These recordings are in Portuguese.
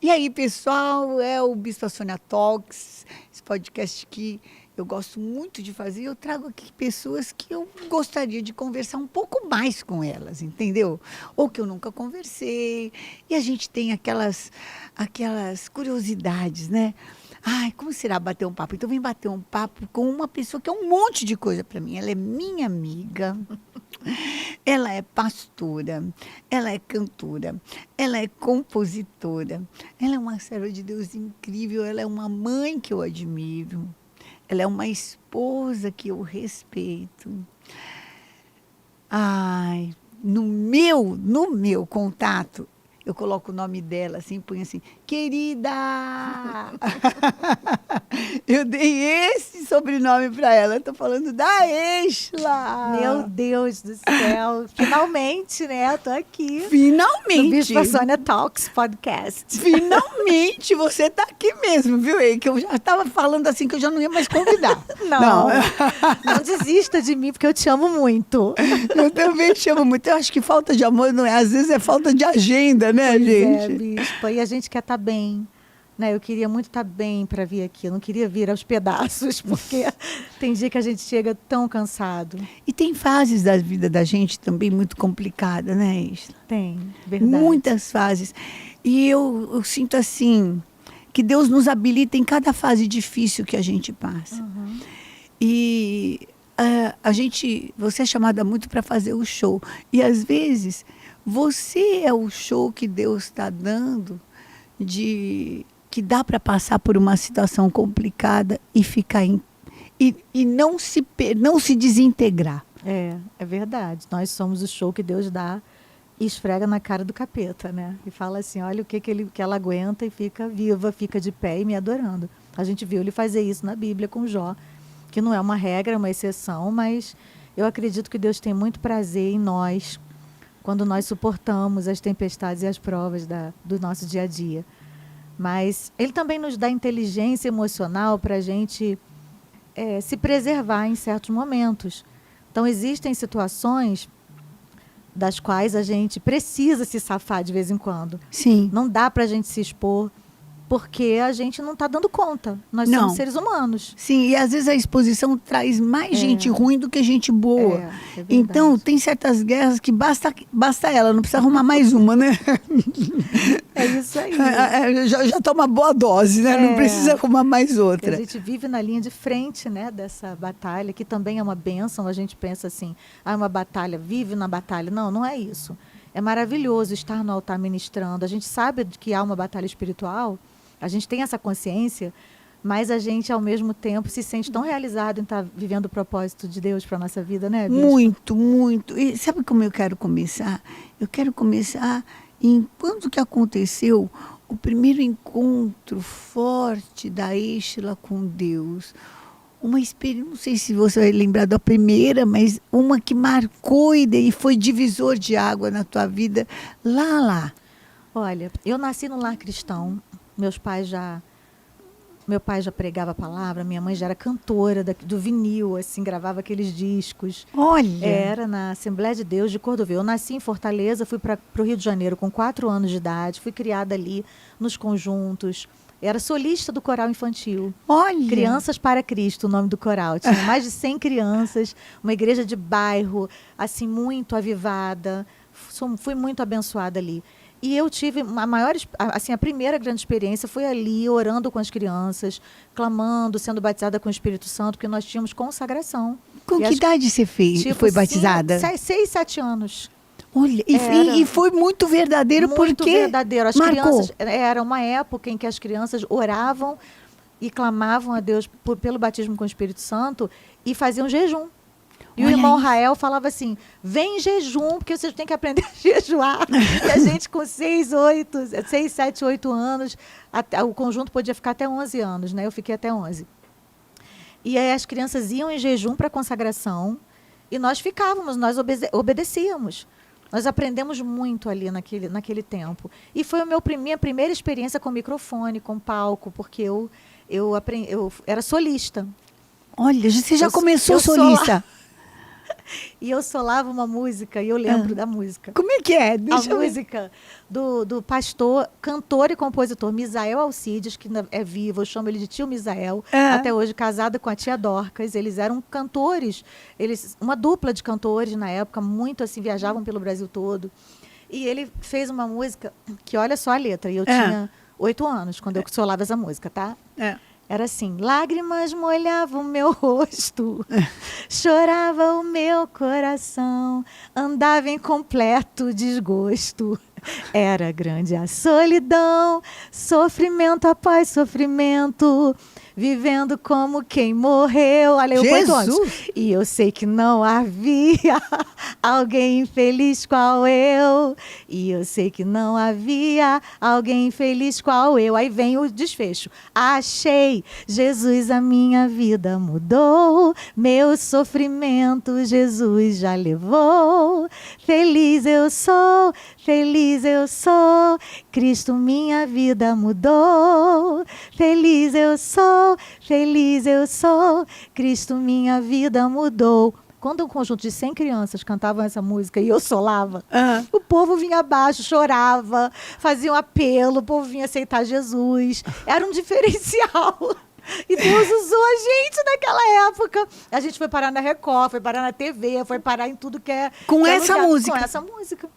E aí, pessoal, é o Bispa Sônia Talks, esse podcast que eu gosto muito de fazer. Eu trago aqui pessoas que eu gostaria de conversar um pouco mais com elas, entendeu? Ou que eu nunca conversei. E a gente tem aquelas curiosidades, né? Ai, como será bater um papo? Então, vem bater um papo com uma pessoa que é um monte de coisa para mim. Ela é minha amiga. Ela é pastora, ela é cantora, ela é compositora, ela é uma serva de Deus incrível, ela é uma mãe que eu admiro, ela é uma esposa que eu respeito. Ai, no meu contato, eu coloco o nome dela assim, põe assim, querida! Eu dei esse sobrenome para ela. Estou falando da Exla. Meu Deus do céu. Finalmente, né? Tô aqui. Finalmente. No Bispa Sônia Talks Podcast. Finalmente você está aqui mesmo, viu? Que eu já estava falando assim que eu já não ia mais convidar. Não desista de mim, porque eu te amo muito. Eu também te amo muito. Eu acho que falta de amor não é. Às vezes é falta de agenda, né, gente? É, Bispa. E a gente quer estar bem. Né, eu queria muito estar bem para vir aqui. Eu não queria vir aos pedaços, porque tem dia que a gente chega tão cansado. E tem fases da vida da gente também muito complicada, né, Isla? Tem, verdade. Muitas fases. E eu sinto assim, que Deus nos habilita em cada fase difícil que a gente passa. Uhum. E você é chamada muito para fazer o show. E às vezes, você é o show que Deus está dando que dá para passar por uma situação complicada e ficar e não se desintegrar. É verdade. Nós somos o show que Deus dá e esfrega na cara do capeta, né? E fala assim, olha o que ela aguenta e fica viva, fica de pé e me adorando. A gente viu ele fazer isso na Bíblia com Jó, que não é uma regra, é uma exceção, mas eu acredito que Deus tem muito prazer em nós quando nós suportamos as tempestades e as provas do nosso dia a dia. Mas ele também nos dá inteligência emocional para a gente se preservar em certos momentos. Então, existem situações das quais a gente precisa se safar de vez em quando. Sim. Não dá para a gente se expor, porque a gente não está dando conta. Nós somos seres humanos. Sim, e às vezes a exposição traz mais gente ruim do que gente boa. Então, tem certas guerras que basta ela, não precisa arrumar mais uma, né? É isso aí. Já tá uma boa dose, né? Não precisa arrumar mais outra. A gente vive na linha de frente, né, dessa batalha, que também é uma bênção. A gente pensa assim, é uma batalha, vive na batalha. Não, não é isso. É maravilhoso estar no altar ministrando. A gente sabe que há uma batalha espiritual, a gente tem essa consciência, mas a gente, ao mesmo tempo, se sente tão realizado em estar vivendo o propósito de Deus para a nossa vida, né, Bispa? Muito, muito. E sabe como eu quero começar? Eu quero começar em quando que aconteceu o primeiro encontro forte da Exla com Deus. Uma experiência, não sei se você vai lembrar da primeira, mas uma que marcou e foi divisor de água na tua vida, lá. Olha, eu nasci no lar cristão. Meu pai já pregava a palavra, minha mãe já era cantora do vinil, assim, gravava aqueles discos. Olha! Era na Assembleia de Deus de Cordovil. Eu nasci em Fortaleza, fui para o Rio de Janeiro com 4 anos de idade, fui criada ali nos conjuntos. Era solista do coral infantil. Olha! Crianças para Cristo, o nome do coral. Tinha mais de 100 crianças, uma igreja de bairro, assim, muito avivada. Fui muito abençoada ali. E eu tive a primeira grande experiência foi ali, orando com as crianças, clamando, sendo batizada com o Espírito Santo, porque nós tínhamos consagração. Com que idade você foi batizada? 6, 7 anos. Olha, e foi muito verdadeiro, porque muito verdadeiro. As marcou. Crianças, era uma época em que as crianças oravam e clamavam a Deus pelo batismo com o Espírito Santo e faziam jejum. E o irmão Rael falava assim, vem em jejum, porque vocês têm que aprender a jejuar. E a gente com 6, 7, 8 anos, o conjunto podia ficar até 11 anos, né? Eu fiquei até 11. E aí as crianças iam em jejum para a consagração e nós ficávamos, nós obedecíamos. Nós aprendemos muito ali naquele tempo. E foi minha primeira experiência com microfone, com palco, porque eu era solista. Olha, você já começou solista. E eu solava uma música, e eu lembro da música. Como é que é? A Deixa eu ver. música do pastor, cantor e compositor Misael Alcides, que é vivo, eu chamo ele de tio Misael, até hoje casado com a tia Dorcas. Eles eram cantores, uma dupla de cantores na época, muito assim, viajavam pelo Brasil todo. E ele fez uma música que, olha só a letra, e eu tinha 8 anos quando eu solava essa música, tá? Era assim: lágrimas molhavam meu rosto, chorava o meu coração, andava em completo desgosto. Era grande a solidão, sofrimento após sofrimento, vivendo como quem morreu. Olha, eu Jesus! 8 anos. E eu sei que não havia alguém infeliz qual eu. E eu sei que não havia alguém infeliz qual eu. Aí vem o desfecho. Achei Jesus, a minha vida mudou. Meu sofrimento Jesus já levou. Feliz eu sou, feliz eu sou. Cristo, minha vida mudou. Feliz eu sou, feliz eu sou. Cristo, minha vida mudou. Quando um conjunto de 100 crianças cantavam essa música e eu solava, o povo vinha abaixo, chorava, fazia um apelo, o povo vinha aceitar Jesus. Era um diferencial. E Deus usou a gente naquela época. A gente foi parar na Record, foi parar na TV, foi parar em tudo que é... Com que é essa lugar. música? Com essa música.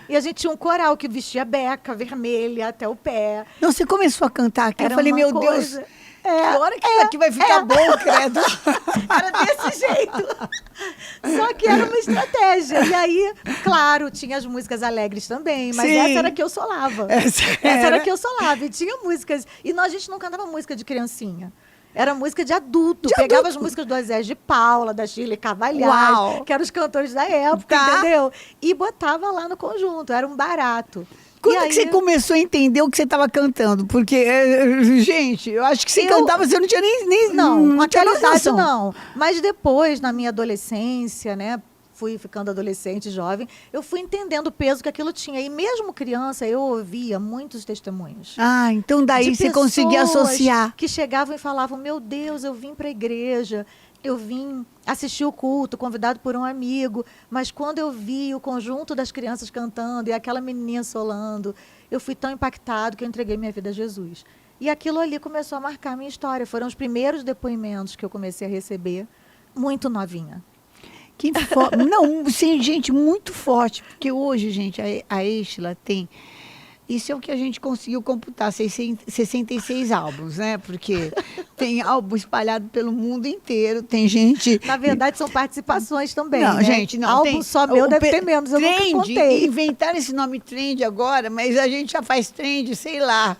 E a gente tinha um coral que vestia beca vermelha até o pé. Não, você começou a cantar aqui. Era eu falei, uma meu coisa... Deus, que hora que isso aqui vai ficar bom, credo. Era desse jeito. Só que era uma estratégia. E aí, claro, tinha as músicas alegres também, mas Sim. essa era que eu solava. Essa Era que eu solava. E tinha músicas. E a gente não cantava música de criancinha. Era música de adulto. Pegava as músicas do Zé de Paula, da Shirley Carvalhais, que eram os cantores da época, entendeu? E botava lá no conjunto. Era um barato. Quando que você começou a entender o que você estava cantando? Porque, gente, eu acho que você cantava, você não tinha nem não tinha naquela idade noção. não. Mas depois, na minha adolescência, né? Fui ficando adolescente, jovem, eu fui entendendo o peso que aquilo tinha. E mesmo criança, eu ouvia muitos testemunhos. Ah, então daí você conseguia associar. Que chegavam e falavam, meu Deus, eu vim para a igreja, eu vim assistir o culto, convidado por um amigo, mas quando eu vi o conjunto das crianças cantando e aquela menininha solando, eu fui tão impactado que eu entreguei minha vida a Jesus. E aquilo ali começou a marcar a minha história. Foram os primeiros depoimentos que eu comecei a receber, muito novinha. Não, sim, gente, muito forte. Porque hoje, gente, a Estela tem... Isso é o que a gente conseguiu computar, 66 álbuns, né? Porque tem álbum espalhado pelo mundo inteiro, tem gente... Na verdade, são participações também, não, né? Gente, não. Álbum tem, só meu deve ter menos, eu nunca contei. Inventaram esse nome trend agora, mas a gente já faz trend, sei lá.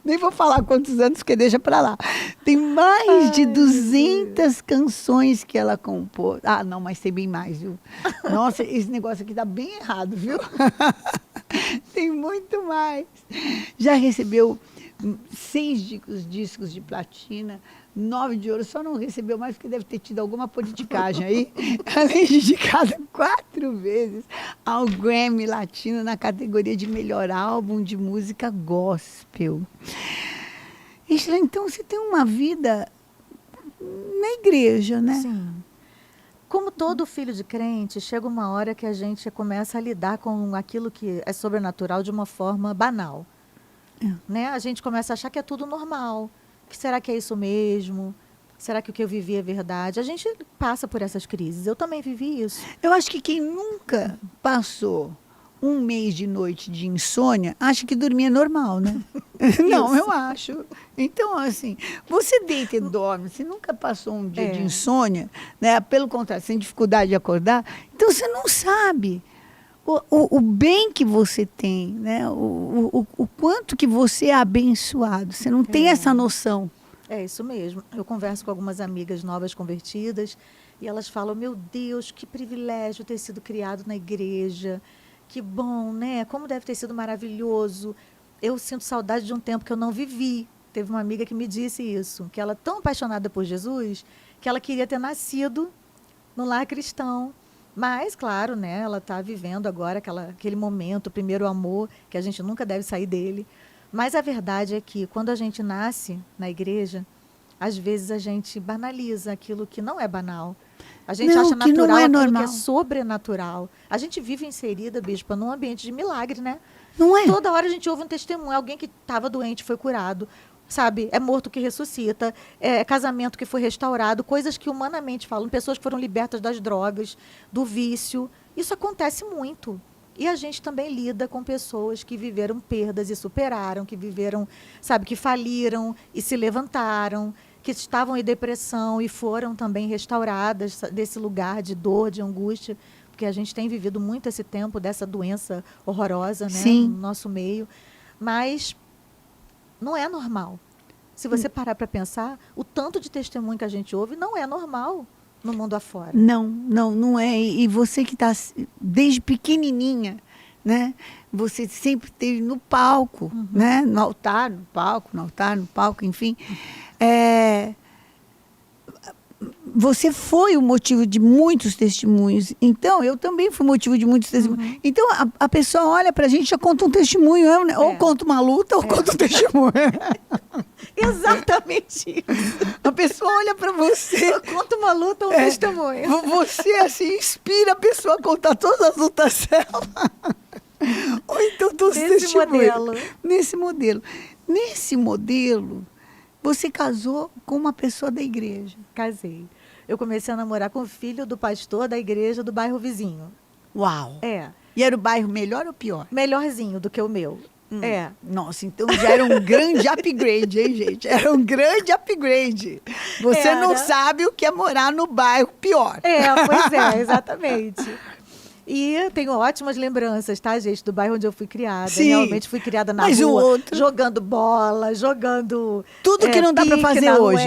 Nem vou falar quantos anos, porque deixa pra lá. Tem mais de 200 canções que ela compôs. Ah, não, mas tem bem mais, viu? Nossa, esse negócio aqui tá bem errado, viu? Tem muito mais. Já recebeu 6 discos de platina, 9 de ouro, só não recebeu mais porque deve ter tido alguma politicagem aí. Além de indicada 4 vezes ao Grammy Latino na categoria de melhor álbum de música gospel. Estela, então você tem uma vida na igreja, né? Sim. Como todo filho de crente, chega uma hora que a gente começa a lidar com aquilo que é sobrenatural de uma forma banal. Né? A gente começa a achar que é tudo normal. Será que é isso mesmo? Será que o que eu vivi é verdade? A gente passa por essas crises. Eu também vivi isso. Eu acho que quem nunca passou um mês de noite de insônia, acha que dormir é normal, né? Não, eu acho. Então, assim, você deita e dorme, você nunca passou um dia de insônia, né? Pelo contrário, sem dificuldade de acordar, então você não sabe o bem que você tem, né? O quanto que você é abençoado. Você não tem essa noção. É isso mesmo. Eu converso com algumas amigas novas convertidas e elas falam, meu Deus, que privilégio ter sido criado na igreja. Que bom, né? Como deve ter sido maravilhoso. Eu sinto saudade de um tempo que eu não vivi. Teve uma amiga que me disse isso, que ela é tão apaixonada por Jesus, que ela queria ter nascido no lar cristão. Mas, claro, né, ela está vivendo agora aquele momento, o primeiro amor, que a gente nunca deve sair dele. Mas a verdade é que, quando a gente nasce na igreja, às vezes a gente banaliza aquilo que não é banal. A gente Não, acha que não natural é aquilo que normal. é sobrenatural. A gente vive inserida, bispa, num ambiente de milagre, né? Não é? Toda hora a gente ouve um testemunho. Alguém que estava doente foi curado. Sabe? É morto que ressuscita. É casamento que foi restaurado. Coisas que humanamente falam. Pessoas que foram libertas das drogas, do vício. Isso acontece muito. E a gente também lida com pessoas que viveram perdas e superaram, que viveram, sabe, que faliram e se levantaram, que estavam em depressão e foram também restauradas desse lugar de dor, de angústia, porque a gente tem vivido muito esse tempo dessa doença horrorosa, né, Sim. no nosso meio. Mas não é normal. Se você parar para pensar, o tanto de testemunho que a gente ouve não é normal no mundo afora. Não é. E você que está desde pequenininha, né? Você sempre esteve no palco, né? No altar, no palco, enfim. Você foi o motivo de muitos testemunhos. Então, eu também fui motivo de muitos testemunhos. Então, a pessoa olha pra gente e já conta um testemunho, né? Ou conta uma luta, ou conta um testemunho. Exatamente isso. A pessoa olha pra você. Conta uma luta ou um testemunho. Você, assim, inspira a pessoa a contar todas as lutas dela. Ou então todos os testemunhos. Nesse modelo. Nesse modelo, você casou com uma pessoa da igreja. Casei. Eu comecei a namorar com o filho do pastor da igreja do bairro vizinho. Uau! É. E era o bairro melhor ou pior? Melhorzinho do que o meu. É. Nossa, então já era um grande upgrade, hein, gente? Era um grande upgrade. Você não sabe o que é morar no bairro pior. Pois é, exatamente. E tenho ótimas lembranças, tá, gente, do bairro onde eu fui criada. Sim. Realmente fui criada na rua, jogando bola, jogando... Tudo que não dá pra fazer hoje.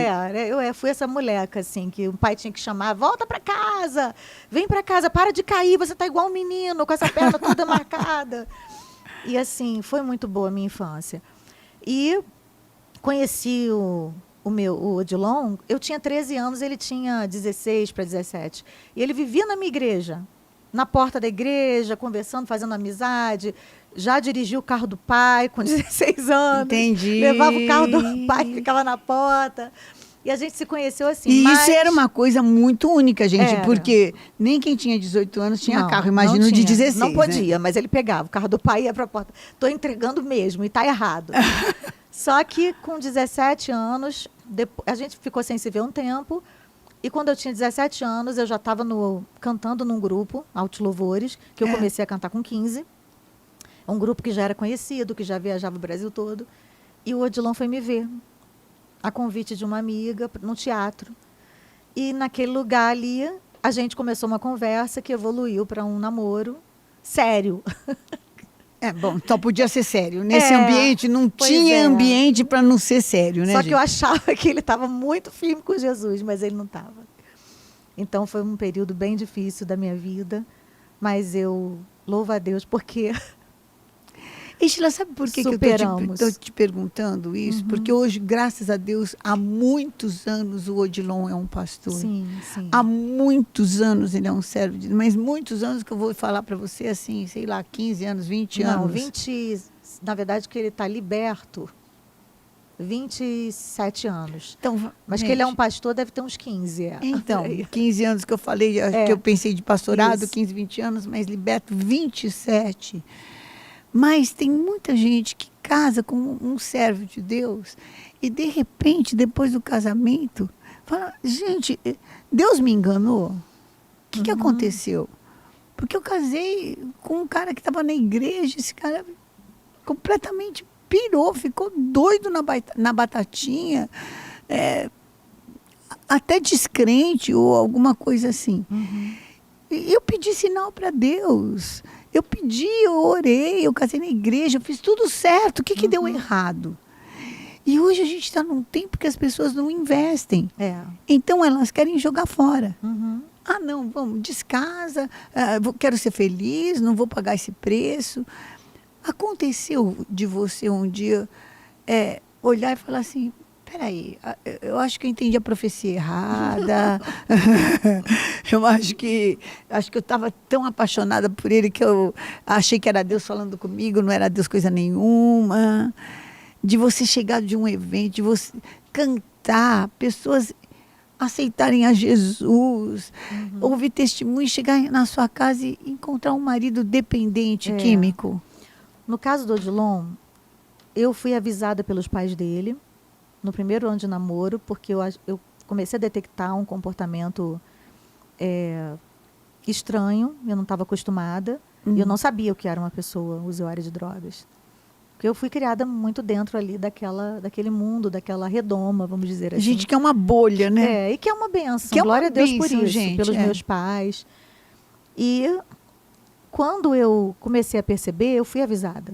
Eu fui essa moleca, assim, que o pai tinha que chamar, volta pra casa, vem pra casa, para de cair, você tá igual um menino, com essa perna toda marcada. E, assim, foi muito boa a minha infância. E conheci o Odilon, eu tinha 13 anos, ele tinha 16 para 17. E ele vivia na minha igreja, na porta da igreja, conversando, fazendo amizade. Já dirigiu o carro do pai com 16 anos. Entendi. Levava o carro do pai, ficava na porta. E a gente se conheceu assim. E isso era uma coisa muito única, gente, Era. Porque nem quem tinha 18 anos tinha carro, não imagina o de tinha. 16. Não podia, né? mas ele pegava o carro do pai e ia para a porta. Estou entregando mesmo, e está errado. Só que com 17 anos, a gente ficou sem se ver um tempo. E quando eu tinha 17 anos, eu já estava cantando num grupo, Altos Louvores, que eu comecei a cantar com 15. Um grupo que já era conhecido, que já viajava o Brasil todo. E o Odilon foi me ver, a convite de uma amiga, no teatro. E naquele lugar ali, a gente começou uma conversa que evoluiu para um namoro sério. Bom, só podia ser sério. Nesse ambiente, não tinha ambiente para não ser sério, né, Só gente? que eu achava que ele estava muito firme com Jesus, mas ele não estava. Então, foi um período bem difícil da minha vida, mas eu louvo a Deus porque... Estela, sabe por que eu estou te perguntando isso? Porque hoje, graças a Deus, há muitos anos o Odilon é um pastor. Sim, sim. Há muitos anos ele é um servo de Deus, mas muitos anos que eu vou falar para você, assim, sei lá, 15 anos, 20 anos. Não, 20, na verdade, que ele está liberto, 27 anos. Então, mas que ele é um pastor, deve ter uns 15. Então, 15 anos que eu falei, que eu pensei de pastorado, isso. 15, 20 anos, mas liberto 27. Mas tem muita gente que casa com um servo de Deus e, de repente, depois do casamento, fala, gente, Deus me enganou? O que aconteceu? Porque eu casei com um cara que estava na igreja, esse cara completamente pirou, ficou doido na batatinha, até descrente ou alguma coisa assim. E eu pedi sinal para Deus. Eu pedi, eu orei, eu casei na igreja, eu fiz tudo certo. O que deu errado? E hoje a gente está num tempo que as pessoas não investem. Então elas querem jogar fora. Ah, não, vamos, descasa, quero ser feliz, não vou pagar esse preço. Aconteceu de você um dia olhar e falar assim, peraí, eu acho que eu entendi a profecia errada. eu acho que eu estava tão apaixonada por ele que eu achei que era Deus falando comigo, não era Deus coisa nenhuma. De você chegar de um evento, de você cantar, pessoas aceitarem a Jesus, ouvir testemunho, chegar na sua casa e encontrar um marido dependente químico? No caso do Odilon, eu fui avisada pelos pais dele no primeiro ano de namoro, porque eu comecei a detectar um comportamento estranho, eu não estava acostumada, e eu não sabia o que era uma pessoa usuária de drogas. Porque eu fui criada muito dentro ali daquele mundo, daquela redoma, vamos dizer assim. Gente, que é uma bolha, né? E que é uma benção. Que é uma Glória a Deus por bênção, isso, gente, pelos meus pais. E quando eu comecei a perceber, eu fui avisada.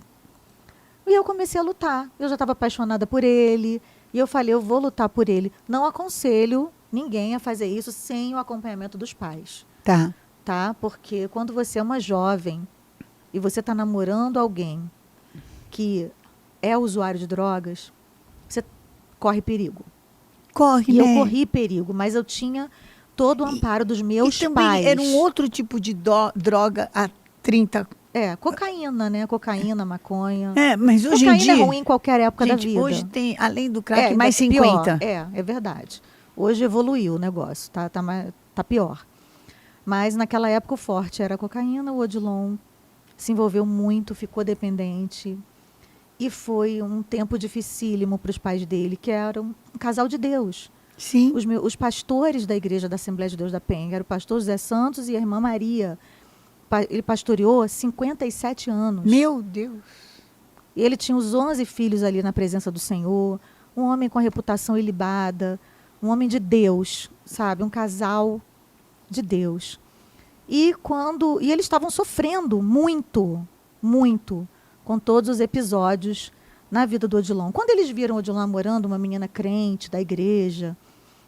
E eu comecei a lutar. Eu já estava apaixonada por ele. E eu falei, eu vou lutar por ele. Não aconselho ninguém a fazer isso sem o acompanhamento dos pais. Tá? Porque quando você é uma jovem e você está namorando alguém que é usuário de drogas, você corre perigo. Corre, e né? eu corri perigo, mas eu tinha todo o amparo dos meus e também pais. Era um outro tipo de droga há 30... cocaína, né? Cocaína, maconha. Mas hoje cocaína em dia... é ruim em qualquer época da vida. Hoje tem, além do crack, mais 50. Pior. É verdade. Hoje evoluiu o negócio, tá pior. Mas naquela época o forte era a cocaína. O Odilon se envolveu muito, ficou dependente. E foi um tempo dificílimo para os pais dele, que eram um casal de Deus. Sim. Os pastores da Igreja da Assembleia de Deus da Penha, era o pastor José Santos e a irmã Maria. Ele pastoreou 57 anos. Meu Deus! E ele tinha os 11 filhos ali na presença do Senhor, um homem com a reputação ilibada, um homem de Deus, sabe? Um casal de Deus. E eles estavam sofrendo muito, muito, com todos os episódios na vida do Odilon. Quando eles viram o Odilon namorando uma menina crente da igreja,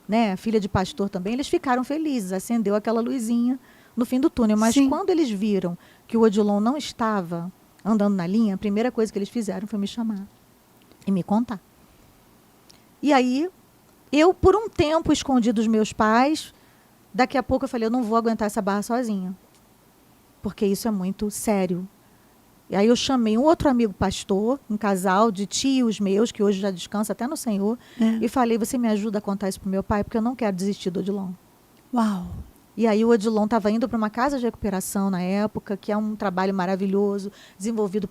né, filha de pastor também, eles ficaram felizes, acendeu aquela luzinha no fim do túnel. Mas quando eles viram que o Odilon não estava andando na linha, a primeira coisa que eles fizeram foi me chamar e me contar. E aí, eu, por um tempo, escondi dos meus pais. Daqui a pouco eu falei, eu não vou aguentar essa barra sozinha, porque isso é muito sério. E aí eu chamei um outro amigo pastor, um casal de tios meus, que hoje já descansa até no Senhor, e falei, você me ajuda a contar isso para o meu pai, porque eu não quero desistir do Odilon. Uau! E aí o Odilon estava indo para uma casa de recuperação na época, que é um trabalho maravilhoso, desenvolvido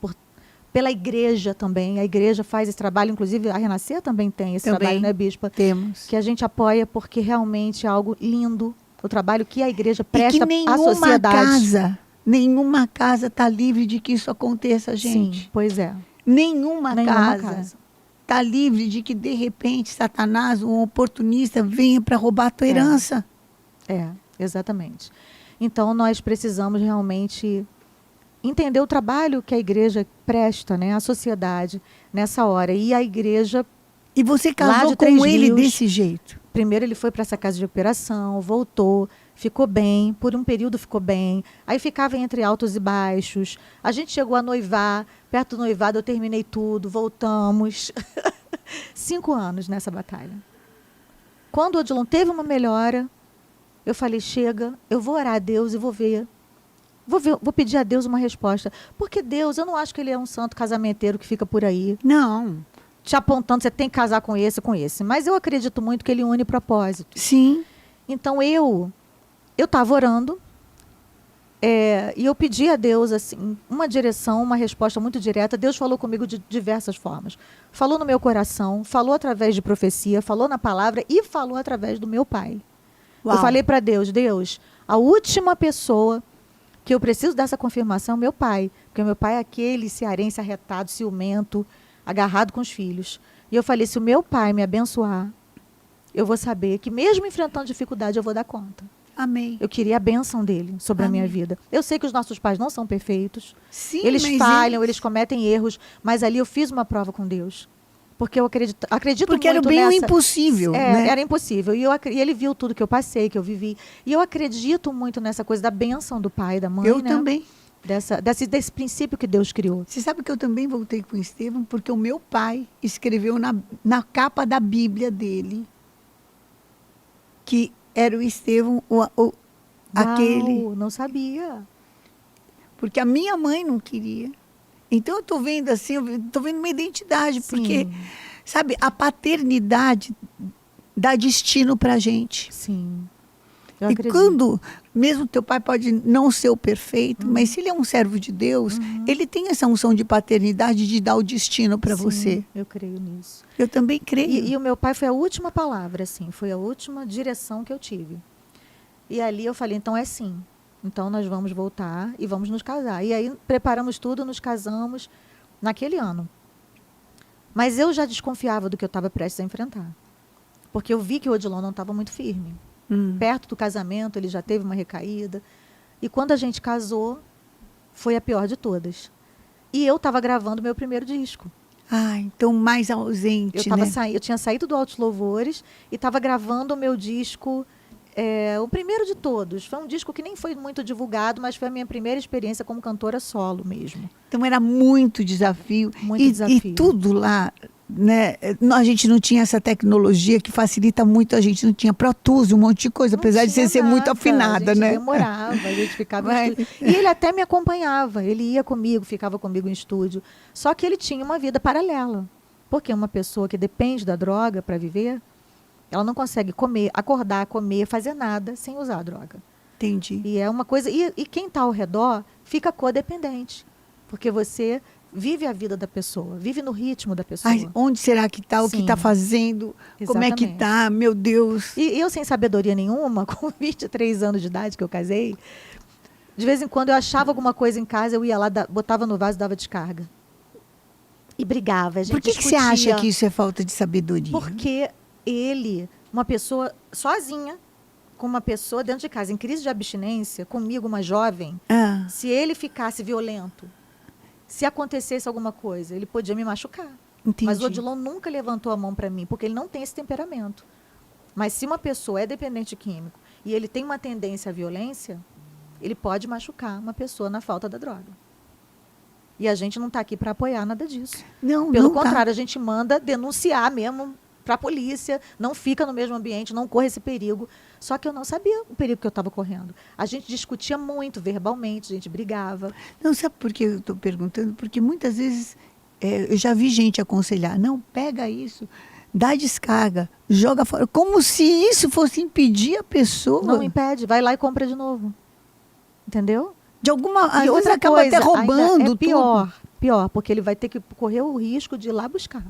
pela igreja também. A igreja faz esse trabalho, inclusive a Renascer também tem esse trabalho, né, Bispa? Temos. Que a gente apoia porque realmente é algo lindo, o trabalho que a igreja presta à sociedade. Nenhuma casa está livre de que isso aconteça, gente. Sim, pois é. Nenhuma casa está livre de que, de repente, Satanás, um oportunista, venha para roubar a tua herança. Exatamente. Então, nós precisamos realmente entender o trabalho que a igreja presta, né, à sociedade nessa hora. E a igreja... E você casou com ele desse jeito? Primeiro ele foi para essa casa de recuperação, voltou, ficou bem, por um período ficou bem. Aí ficava entre altos e baixos. A gente chegou a noivar, perto do noivado eu terminei tudo, voltamos. 5 anos nessa batalha. Quando o Odilon teve uma melhora, eu falei, chega, eu vou orar a Deus e vou pedir a Deus uma resposta. Porque Deus, eu não acho que ele é um santo casamenteiro que fica por aí. Não. Te apontando, você tem que casar com esse. Mas eu acredito muito que ele une propósito. Sim. Então, eu estava orando e eu pedi a Deus assim, uma direção, uma resposta muito direta. Deus falou comigo de diversas formas. Falou no meu coração, falou através de profecia, falou na palavra e falou através do meu pai. Uau. Eu falei para Deus, a última pessoa que eu preciso dessa confirmação é o meu pai. Porque meu pai é aquele cearense arretado, ciumento, agarrado com os filhos. E eu falei, se o meu pai me abençoar, eu vou saber que mesmo enfrentando dificuldade, eu vou dar conta. Amém. Eu queria a bênção dele sobre a minha vida. Eu sei que os nossos pais não são perfeitos. Sim, eles falham, eles cometem erros, mas ali eu fiz uma prova com Deus. Porque eu acredito porque muito era bem nessa... o impossível. Né? Era impossível. E ele viu tudo que eu passei, que eu vivi. E eu acredito muito nessa coisa da bênção do pai e da mãe. Eu também. Desse princípio que Deus criou. Você sabe que eu também voltei com o Estevão, porque o meu pai escreveu na capa da Bíblia dele que era o Estevão, aquele. Não sabia. Porque a minha mãe não queria. Então eu estou vendo assim, eu estou vendo uma identidade, porque, sabe, a paternidade dá destino pra gente. Sim. Eu E acredito. quando, mesmo teu pai pode não ser o perfeito, mas se ele é um servo de Deus, ele tem essa unção de paternidade de dar o destino para Sim, você. eu creio nisso. Eu também creio. E o meu pai foi a última palavra, assim, foi a última direção que eu tive. E ali eu falei, então é sim. Então nós vamos voltar e vamos nos casar. E aí preparamos tudo, nos casamos naquele ano. Mas eu já desconfiava do que eu estava prestes a enfrentar. Porque eu vi que o Odilon não estava muito firme. Perto do casamento, ele já teve uma recaída. E quando a gente casou, foi a pior de todas. E eu estava gravando meu primeiro disco. Ah, então mais ausente, né? Eu tinha saído do Altos Louvores e estava gravando o meu disco, o primeiro de todos. Foi um disco que nem foi muito divulgado, mas foi a minha primeira experiência como cantora solo mesmo. Então era muito desafio. Muito E desafio. tudo lá, né? A gente não tinha essa tecnologia que facilita muito. A gente não tinha Pro Tools, um monte de coisa, Não apesar de tinha você ser muito nada, afinada, a gente né? demorava, a gente ficava Mas- em estúdio. E ele até me acompanhava, ele ia comigo, ficava comigo em estúdio. Só que ele tinha uma vida paralela. Porque uma pessoa que depende da droga para viver, ela não consegue comer, acordar, comer, fazer nada sem usar a droga. Entendi. E é uma coisa. E quem está ao redor fica codependente. Porque você vive a vida da pessoa, vive no ritmo da pessoa. Ai, onde será que está? O que Sim. está fazendo? Como é que Exatamente. está? Meu Deus. E eu, sem sabedoria nenhuma, com 23 anos de idade que eu casei, de vez em quando eu achava alguma coisa em casa, eu ia lá, botava no vaso e dava descarga. E brigava, a gente Por que você discutia. acha que isso é falta de sabedoria? Porque ele, uma pessoa sozinha, com uma pessoa dentro de casa, em crise de abstinência, comigo, uma jovem, Ah, se ele ficasse violento, se acontecesse alguma coisa, ele podia me machucar. entendi. Mas o Odilon nunca levantou a mão para mim, porque ele não tem esse temperamento. Mas se uma pessoa é dependente químico e ele tem uma tendência à violência, ele pode machucar uma pessoa na falta da droga. E a gente não está aqui para apoiar nada disso. Não, Pelo não tá. contrário, a gente manda denunciar mesmo para a polícia, não fica no mesmo ambiente, não corre esse perigo. Só que eu não sabia o perigo que eu estava correndo. A gente discutia muito verbalmente, a gente brigava. Não, sabe por que eu estou perguntando? Porque muitas vezes eu já vi gente aconselhar, não, pega isso, dá descarga, joga fora. Como se isso fosse impedir a pessoa. Não impede, vai lá e compra de novo. Entendeu? De alguma às E vezes outra acaba coisa, até roubando ainda é tudo. pior, porque ele vai ter que correr o risco de ir lá buscar.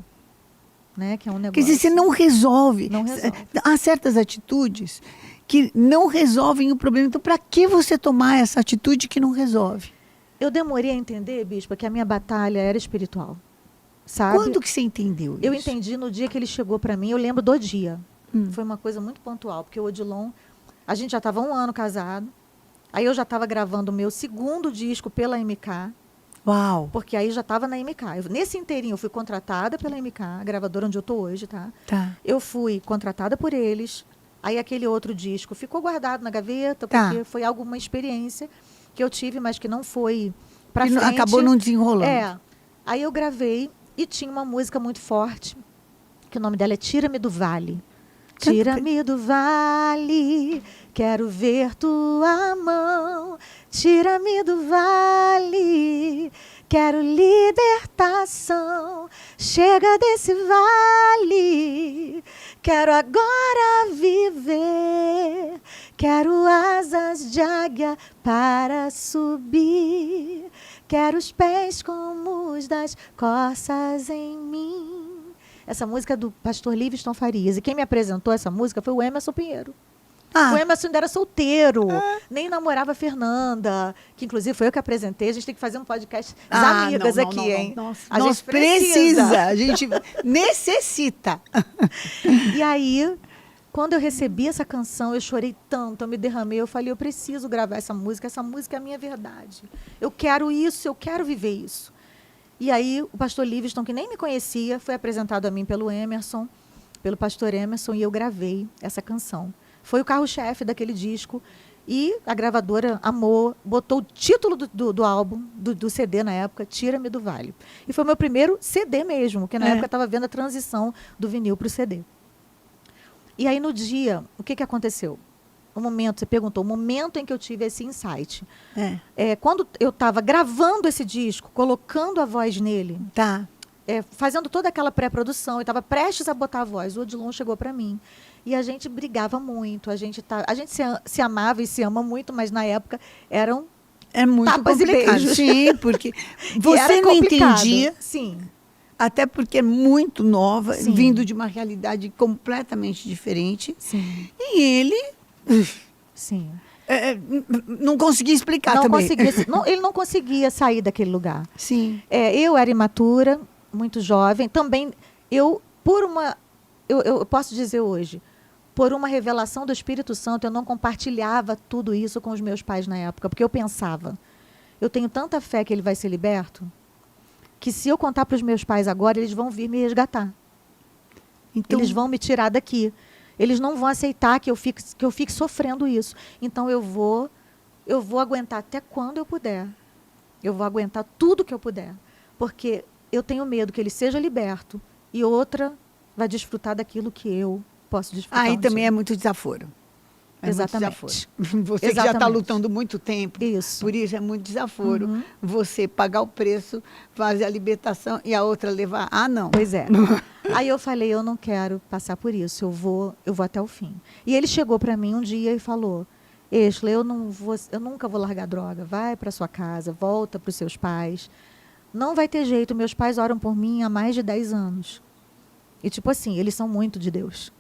Né? Que é um negócio. Quer dizer, você não resolve. Não resolve. Há certas atitudes que não resolvem o problema. Então, para que você tomar essa atitude que não resolve? Eu demorei a entender, Bispa, que a minha batalha era espiritual. Sabe? Quando que você entendeu Eu isso? entendi no dia que ele chegou para mim, eu lembro do dia. Foi uma coisa muito pontual, porque o Odilon, a gente já estava 1 ano casado, aí eu já estava gravando o meu segundo disco pela MK, Uau, porque aí já estava na MK. Nesse inteirinho eu fui contratada pela MK, a gravadora onde eu estou hoje, tá? tá. Eu fui contratada por eles, aí aquele outro disco ficou guardado na gaveta, Tá. porque foi alguma experiência que eu tive, mas que não foi para Que não- frente. acabou não desenrolando. É. Aí eu gravei e tinha uma música muito forte, que o nome dela é Tira-me do Vale. Canta- Tira-me do vale, quero ver tua mão. Tira-me do vale, quero libertação. Chega desse vale, quero agora viver. Quero asas de águia para subir. Quero os pés como os das corças em mim. Essa música é do pastor Livingston Farias. E quem me apresentou essa música foi o Emerson Pinheiro. Ah, O Emerson ainda era solteiro, nem namorava a Fernanda, que inclusive foi eu que apresentei. A gente tem que fazer um podcast amigas aqui, hein? A Nós gente precisa. a gente necessita. E aí, quando eu recebi essa canção, eu chorei tanto, eu me derramei, eu falei, eu preciso gravar essa música é a minha verdade. Eu quero isso, eu quero viver isso. E aí, o pastor Livingston, que nem me conhecia, foi apresentado a mim pelo Emerson, pelo pastor Emerson, e eu gravei essa canção. Foi o carro-chefe daquele disco, e a gravadora amou, botou o título do álbum, do CD na época, Tira-me do Vale. E foi o meu primeiro CD mesmo, porque na época eu estava vendo a transição do vinil para o CD. E aí, no dia, o que aconteceu? O momento, você perguntou, o momento em que eu tive esse insight. É, Quando eu estava gravando esse disco, colocando a voz nele, tá. fazendo toda aquela pré-produção, eu estava prestes a botar a voz. O Odilon chegou para mim. E a gente brigava muito. A gente se amava e se ama muito, mas na época eram É muito tapas e complicado. beijos. Sim, porque E você era não complicado. entendia, Sim. até porque é muito nova, Sim. vindo de uma realidade completamente diferente. Sim. E ele Sim. não conseguia explicar Não também. conseguia, ele não conseguia sair daquele lugar. Sim. Eu era imatura, muito jovem. Também, eu posso dizer hoje, por uma revelação do Espírito Santo, eu não compartilhava tudo isso com os meus pais na época, porque eu pensava, eu tenho tanta fé que ele vai ser liberto, que se eu contar para os meus pais agora, eles vão vir me resgatar. Então, Eles vão me tirar daqui. Eles não vão aceitar que eu fique sofrendo isso. Então, eu vou aguentar até quando eu puder. Eu vou aguentar tudo que eu puder. Porque eu tenho medo que ele seja liberto e outra vai desfrutar daquilo que eu posso desfrutar. aí um também dia. é muito desaforo. É Exatamente. muito desaforo. Você que já está Exatamente. lutando muito tempo, Isso. por isso é muito desaforo. Uhum. Você pagar o preço, fazer a libertação e a outra levar. Ah, não. Pois é. Aí eu falei, eu não quero passar por isso, eu vou até o fim. E ele chegou para mim um dia e falou, Exla, eu nunca vou largar droga, vai para sua casa, volta para os seus pais. Não vai ter jeito, meus pais oram por mim há mais de 10 anos. E tipo assim, eles são muito de Deus.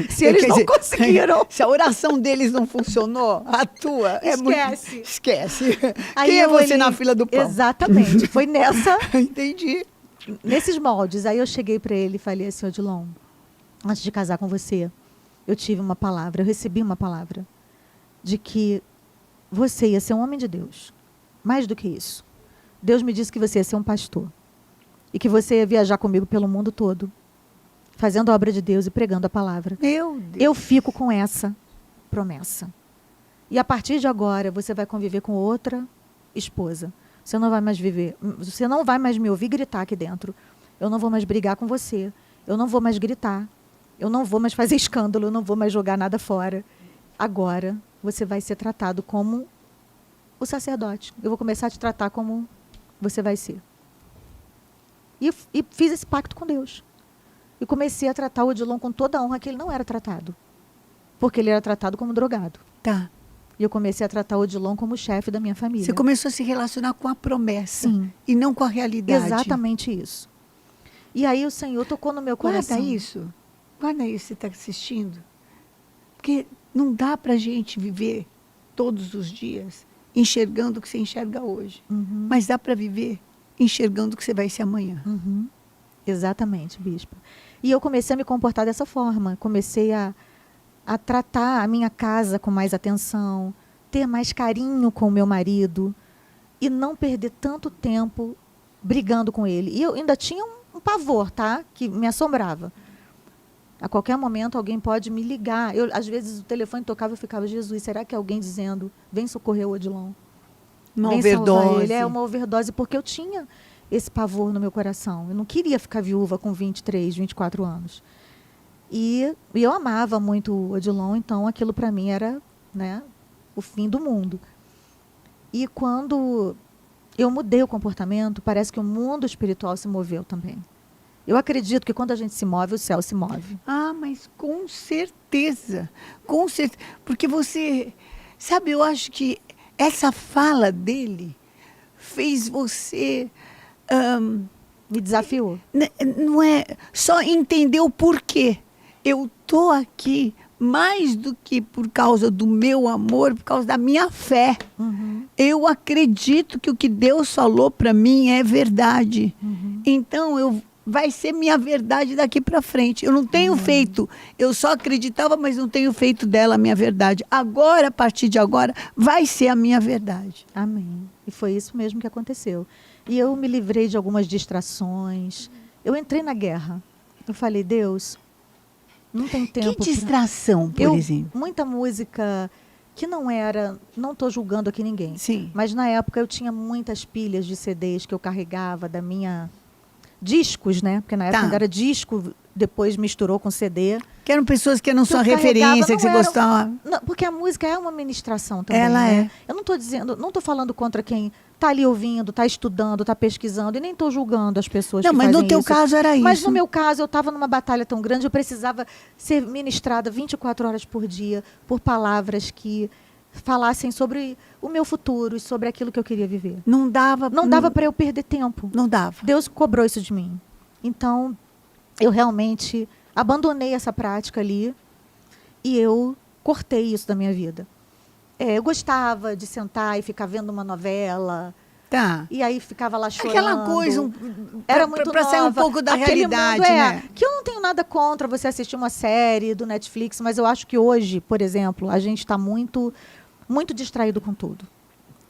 Se eles Quer não dizer, conseguiram... Se a oração deles não funcionou, a tua é muito... Esquece. Esquece. Aí Quem é eu você olhei- na fila do pão? Exatamente, foi Entendi. nesses moldes. Aí eu cheguei para ele e falei assim, Odilon, antes de casar com você, eu tive uma palavra, eu recebi uma palavra de que você ia ser um homem de Deus. Mais do que isso. Deus me disse que você ia ser um pastor. E que você ia viajar comigo pelo mundo todo, fazendo a obra de Deus e pregando a palavra. Meu Deus. Eu fico com essa promessa. E a partir de agora, você vai conviver com outra esposa. Você não vai mais me ouvir gritar aqui dentro. Eu não vou mais brigar com você. Eu não vou mais gritar. Eu não vou mais fazer escândalo. Eu não vou mais jogar nada fora. Agora, você vai ser tratado como o sacerdote. Eu vou começar a te tratar como você vai ser. E fiz esse pacto com Deus. E comecei a tratar o Odilon com toda a honra que ele não era tratado. Porque ele era tratado como drogado. Tá. E eu comecei a tratar o Odilon como chefe da minha família. Você começou a se relacionar com a promessa. Sim. E não com a realidade. Exatamente isso. E aí o Senhor tocou no meu coração. Guarda isso. Guarda isso, você está assistindo. Porque não dá para a gente viver todos os dias enxergando o que você enxerga hoje. Uhum. Mas dá para viver enxergando o que você vai ser amanhã. Uhum. Exatamente, bispa. E eu comecei a me comportar dessa forma. Comecei a tratar a minha casa com mais atenção, ter mais carinho com o meu marido e não perder tanto tempo brigando com ele. E eu ainda tinha um pavor, tá? Que me assombrava. A qualquer momento alguém pode me ligar. Às vezes o telefone tocava e eu ficava, Jesus, será que é alguém dizendo, vem socorrer o Odilon? Uma Vem salvar overdose. ele. É uma overdose, porque eu tinha esse pavor no meu coração. Eu não queria ficar viúva com 23, 24 anos. E eu amava muito o Odilon, então aquilo para mim era, né, o fim do mundo. E quando eu mudei o comportamento, parece que o mundo espiritual se moveu também. Eu acredito que quando a gente se move, o céu se move. Ah, mas com certeza. Com certeza. Porque você... Sabe, eu acho que essa fala dele fez você... Me desafiou. não é só entender o porquê. Eu estou aqui mais do que por causa do meu amor, por causa da minha fé. Uhum. Eu acredito que o que Deus falou para mim é verdade. Uhum. Então, vai ser minha verdade daqui para frente. Eu não tenho feito, eu só acreditava, mas não tenho feito dela a minha verdade. Agora, a partir de agora, vai ser a minha verdade. Amém. E foi isso mesmo que aconteceu. E eu me livrei de algumas distrações. Eu entrei na guerra. Eu falei, Deus, não tem tempo. Que distração, por exemplo? Muita música que não era... Não estou julgando aqui ninguém. Sim. Mas na época eu tinha muitas pilhas de CDs que eu carregava da minha discos, né? Porque na época Tá. ainda era disco, depois misturou com CD. Que eram pessoas que eram Que sua eu carregava, referência, que não você eram- gostava. Não, porque a música é uma ministração também, Ela né? é. Eu não estou dizendo, não estou falando contra quem está ali ouvindo, está estudando, está pesquisando, e nem estou julgando as pessoas Não, que mas fazem no teu isso. caso era Mas isso. no meu caso, eu estava numa batalha tão grande, eu precisava ser ministrada 24 horas por dia por palavras que falassem sobre o meu futuro e sobre aquilo que eu queria viver. Não dava. Não dava para eu perder tempo. Não dava. Deus cobrou isso de mim. Então, eu realmente abandonei essa prática ali e eu cortei isso da minha vida. Eu gostava de sentar e ficar vendo uma novela, Tá. e aí ficava lá chorando. Aquela coisa. Era muito Pra sair um nova. pouco da Aquele realidade, mundo, né? Que eu não tenho nada contra você assistir uma série do Netflix, mas eu acho que hoje, por exemplo, a gente está muito, muito distraído com tudo.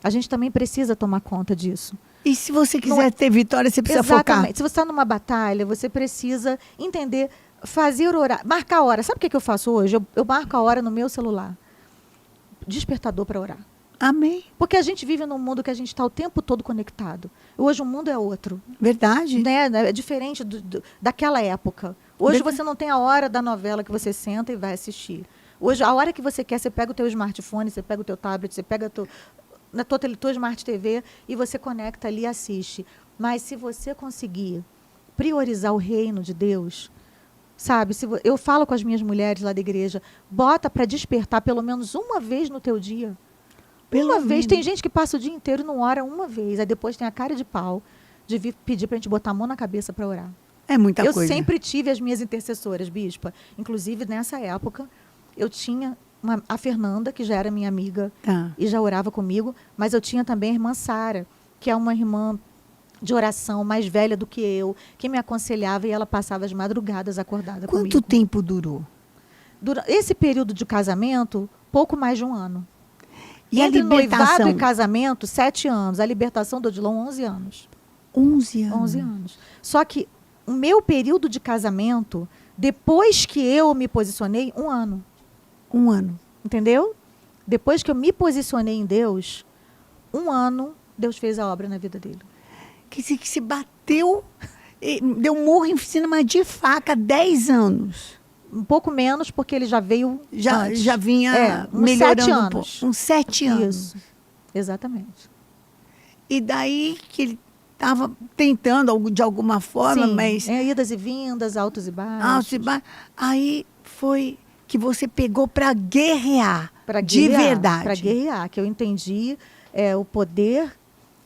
A gente também precisa tomar conta disso. E se você quiser Não- ter vitória, você precisa focar. Se você está numa batalha, você precisa entender, fazer orar, marcar a hora. Sabe o que eu faço hoje? Eu marco a hora no meu celular. Despertador para orar. Amém. Porque a gente vive num mundo que a gente está o tempo todo conectado. Hoje o mundo é outro. Verdade. Né? É diferente daquela época. Hoje Verdade. você não tem a hora da novela que você senta e vai assistir. Hoje, a hora que você quer, você pega o teu smartphone, você pega o teu tablet, você pega na tua Smart TV e você conecta ali e assiste. Mas se você conseguir priorizar o reino de Deus, sabe? Eu falo com as minhas mulheres lá da igreja, bota para despertar pelo menos uma vez no teu dia. Uma vez. Tem gente que passa o dia inteiro e não ora uma vez. Aí depois tem a cara de pau de vir pedir para a gente botar a mão na cabeça para orar. É muita Eu coisa. sempre tive as minhas intercessoras, bispa. Inclusive, nessa época, eu tinha a Fernanda, que já era minha amiga Tá. e já orava comigo, mas eu tinha também a irmã Sara, que é uma irmã de oração mais velha do que eu, que me aconselhava e ela passava as madrugadas acordada comigo. Quanto tempo durou? Esse período de casamento, pouco mais de um ano. E a Entre noivado libertação? e casamento, 7 anos. A libertação do Odilon, 11 anos. 11 anos. 11 anos. Só que o meu período de casamento, depois que eu me posicionei, 1 ano. 1 ano. Entendeu? Depois que eu me posicionei em Deus, 1 ano, Deus fez a obra na vida dele. Quer dizer que se bateu, deu murro em cima de faca 10 anos. Um pouco menos, porque ele já veio antes. Já vinha uns melhorando 7 um anos. pouco. Uns 7 anos. Isso, exatamente. E daí que ele estava tentando de alguma forma, Sim, mas idas e vindas, altos e baixos. altos e baixos. Aí foi que você pegou para guerrear. Pra De guerrear, verdade. Para guerrear, que eu entendi o poder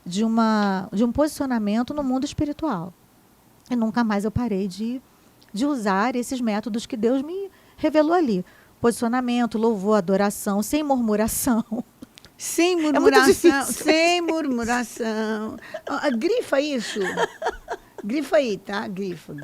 de um posicionamento no mundo espiritual. E nunca mais eu parei de usar esses métodos que Deus me revelou ali. Posicionamento, louvor, adoração, sem murmuração. Sem muito murmuração. difícil. Sem murmuração. Grifa isso. Grifa aí, tá? Grifa,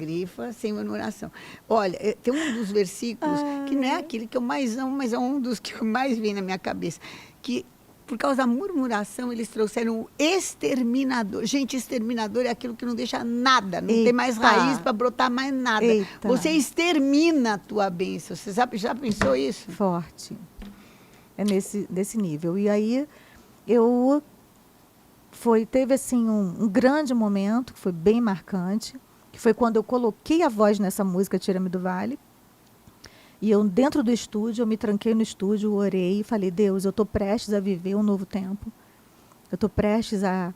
sem murmuração. Olha, tem um dos versículos que não é aquele que eu mais amo, mas é um dos que eu mais vi na minha cabeça. Que, por causa da murmuração, eles trouxeram o exterminador. Gente, exterminador é aquilo que não deixa nada, não tem mais Eita. raiz para brotar mais nada. Eita. Você extermina a tua bênção. Você já pensou isso? Forte. É nesse nível. E aí, teve assim um grande momento, que foi bem marcante, que foi quando eu coloquei a voz nessa música Tira-me do Vale. E eu, dentro do estúdio, eu me tranquei no estúdio, orei e falei, Deus, eu estou prestes a viver um novo tempo. Eu estou prestes a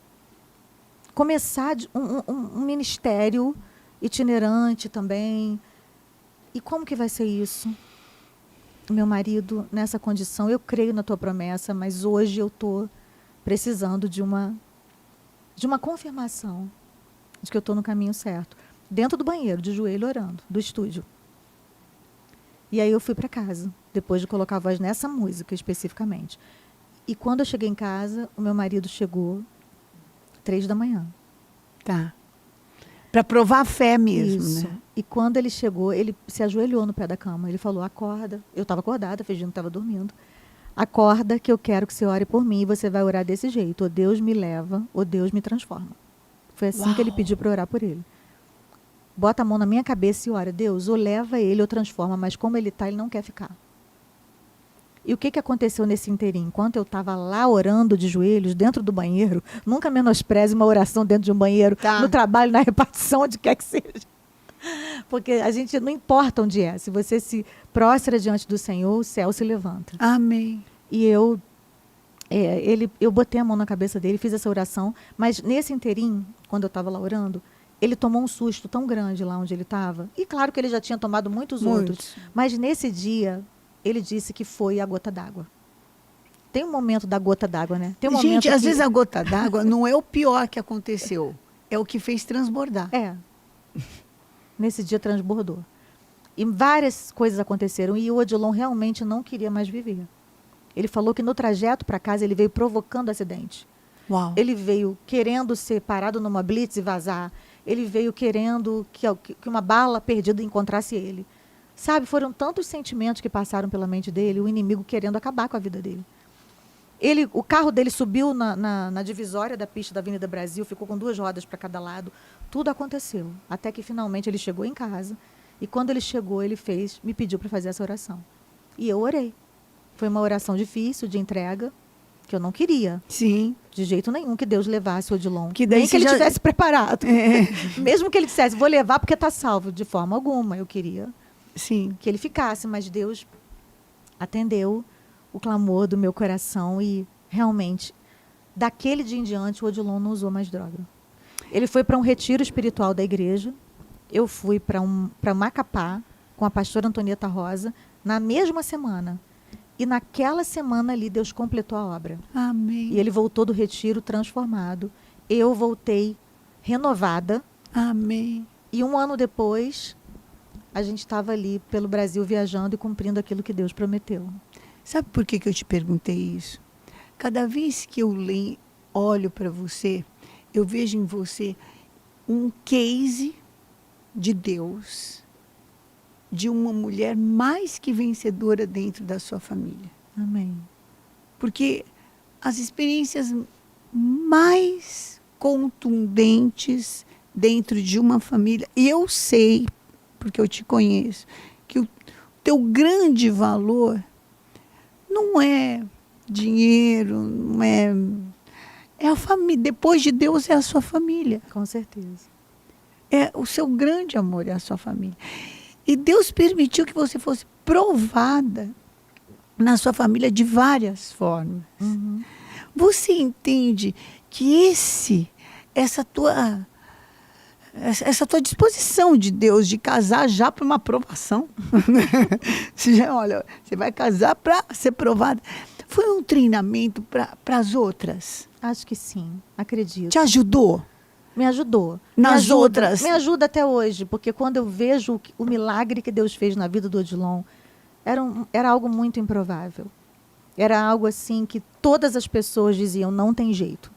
começar um ministério itinerante também. E como que vai ser isso? Meu marido, nessa condição, eu creio na tua promessa, mas hoje eu estou precisando de uma confirmação de que eu estou no caminho certo. Dentro do banheiro, de joelho, orando, do estúdio. E aí eu fui para casa, depois de colocar a voz nessa música especificamente. E quando eu cheguei em casa, o meu marido chegou 3 da manhã. Tá. Para provar a fé mesmo, Isso. né? E quando ele chegou, ele se ajoelhou no pé da cama. Ele falou, acorda. Eu estava acordada, fingindo que estava dormindo. Acorda que eu quero que você ore por mim e você vai orar desse jeito. Ou Deus me leva, ou Deus me transforma. Foi assim Uau. que ele pediu para orar por ele. Bota a mão na minha cabeça e ora, Deus, ou leva ele ou transforma, mas como ele está, ele não quer ficar. E o que aconteceu nesse inteirinho? Enquanto eu estava lá orando de joelhos dentro do banheiro, nunca menospreze uma oração dentro de um banheiro, no trabalho, na repartição, onde quer que seja. Porque a gente, não importa onde é, se você se prostra diante do Senhor, o céu se levanta. Amém. E eu botei a mão na cabeça dele, fiz essa oração, mas nesse inteirinho, quando eu estava lá orando, ele tomou um susto tão grande lá onde ele estava. E claro que ele já tinha tomado muitos outros. Mas nesse dia, ele disse que foi a gota d'água. Tem um momento da gota d'água, né? Tem um Gente, às que... vezes a gota d'água não é o pior que aconteceu. É o que fez transbordar. É. Nesse dia transbordou. E várias coisas aconteceram. E o Odilon realmente não queria mais viver. Ele falou que no trajeto para casa ele veio provocando acidente. Uau. Ele veio querendo ser parado numa blitz e vazar. Ele veio querendo que uma bala perdida encontrasse ele. Sabe, foram tantos sentimentos que passaram pela mente dele, o inimigo querendo acabar com a vida dele. O carro dele subiu na divisória da pista da Avenida Brasil, ficou com 2 rodas para cada lado. Tudo aconteceu. Até que finalmente ele chegou em casa. E quando ele chegou, me pediu para fazer essa oração. E eu orei. Foi uma oração difícil, de entrega, que eu não queria. Sim. De jeito nenhum que Deus levasse o Odilon. Que daí nem que ele tivesse preparado. É. Mesmo que ele dissesse, vou levar porque está salvo. De forma alguma, eu queria que ele ficasse. Mas Deus atendeu o clamor do meu coração e realmente, daquele dia em diante, o Odilon não usou mais droga. Ele foi para um retiro espiritual da igreja. Eu fui para Macapá com a pastora Antonieta Rosa na mesma semana. E naquela semana ali, Deus completou a obra. Amém. E ele voltou do retiro transformado. Eu voltei renovada. Amém. E 1 ano depois, a gente estava ali pelo Brasil viajando e cumprindo aquilo que Deus prometeu. Sabe por que eu te perguntei isso? Cada vez que eu olho para você, eu vejo em você um case de Deus, de uma mulher mais que vencedora dentro da sua família. Amém. Porque as experiências mais contundentes dentro de uma família, e eu sei, porque eu te conheço, que o teu grande valor não é dinheiro, não é a família. Depois de Deus é a sua família. Com certeza. É o seu grande amor, é a sua família. E Deus permitiu que você fosse provada na sua família de várias formas. Uhum. Você entende que essa tua disposição de Deus de casar já para uma aprovação, olha, você vai casar para ser provada, foi um treinamento para as outras? Acho que sim, acredito. Te ajudou? Me ajudou. Nas outras? Me ajuda até hoje, porque quando eu vejo o milagre que Deus fez na vida do Odilon, era algo muito improvável. Era algo assim que todas as pessoas diziam, não tem jeito.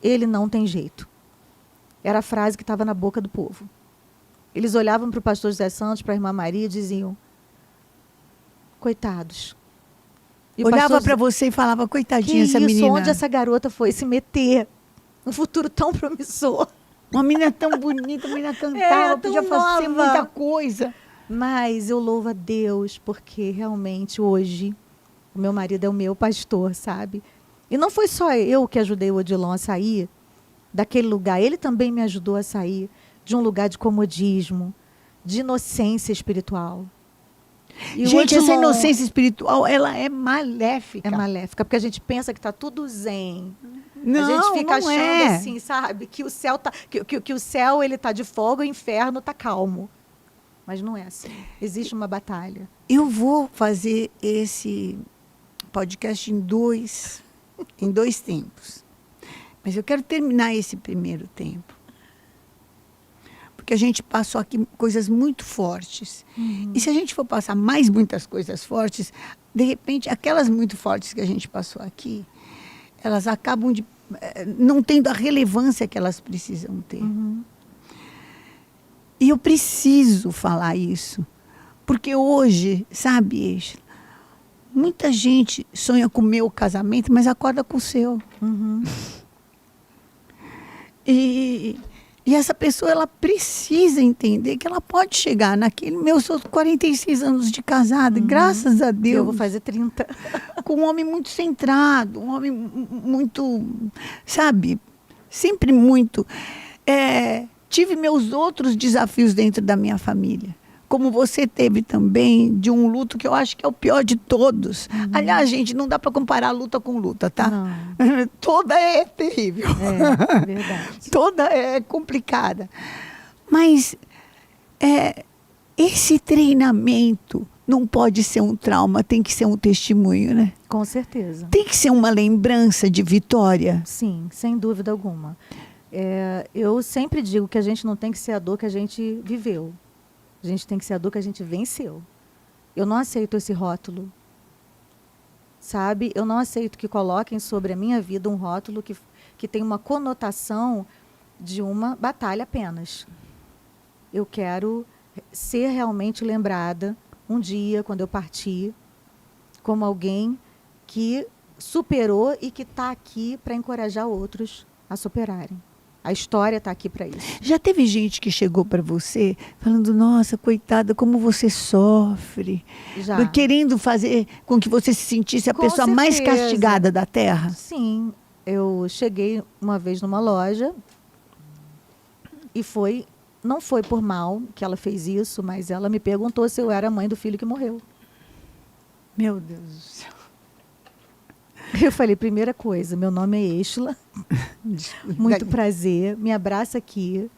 Ele não tem jeito. Era a frase que estava na boca do povo. Eles olhavam para o pastor José Santos, para a irmã Maria e diziam, coitados. E olhava para você e falava, coitadinha essa menina. Onde essa garota foi se meter? Um futuro tão promissor. Uma menina tão bonita, uma menina cantava, podia fazer muita coisa. Mas eu louvo a Deus, porque realmente hoje o meu marido é o meu pastor, sabe? E não foi só eu que ajudei o Odilon a sair daquele lugar. Ele também me ajudou a sair de um lugar de comodismo, de inocência espiritual. E gente, essa inocência espiritual, ela é maléfica. É maléfica, porque a gente pensa que está tudo zen. Não, a gente fica não achando assim, sabe? Que o céu que o céu ele tá de fogo e o inferno tá calmo. Mas não é assim. Existe uma batalha. Eu vou fazer esse podcast em dois tempos. Mas eu quero terminar esse primeiro tempo. Porque a gente passou aqui coisas muito fortes. Uhum. E se a gente for passar mais muitas coisas fortes, de repente, aquelas muito fortes que a gente passou aqui, elas acabam não tendo a relevância que elas precisam ter. Uhum. E eu preciso falar isso. Porque hoje, sabe, muita gente sonha com o meu casamento, mas acorda com o seu. Uhum. E E essa pessoa, ela precisa entender que ela pode chegar naquele... Eu sou 46 anos de casada, graças a Deus. Eu vou fazer 30. Com um homem muito centrado, um homem muito, sabe, sempre muito. Tive meus outros desafios dentro da minha família. Como você teve também, de um luto que eu acho que é o pior de todos. Aliás, gente, não dá para comparar luta com luta, tá? Não. Toda é terrível. É, verdade. Toda é complicada. Mas esse treinamento não pode ser um trauma, tem que ser um testemunho, né? Com certeza. Tem que ser uma lembrança de vitória. Sim, sem dúvida alguma. Eu sempre digo que a gente não tem que ser a dor que a gente viveu. A gente tem que ser a dor que a gente venceu. Eu não aceito esse rótulo. Sabe? Eu não aceito que coloquem sobre a minha vida um rótulo que tem uma conotação de uma batalha apenas. Eu quero ser realmente lembrada um dia, quando eu partir, como alguém que superou e que está aqui para encorajar outros a superarem. A história está aqui para isso. Já teve gente que chegou para você falando, nossa, coitada, como você sofre. Já. Querendo fazer com que você se sentisse a Com pessoa mais certeza. castigada da Terra? Sim. Eu cheguei uma vez numa loja e não foi por mal que ela fez isso, mas ela me perguntou se eu era a mãe do filho que morreu. Meu Deus do céu. Eu falei, primeira coisa, meu nome é Estela. Muito prazer, me abraça aqui.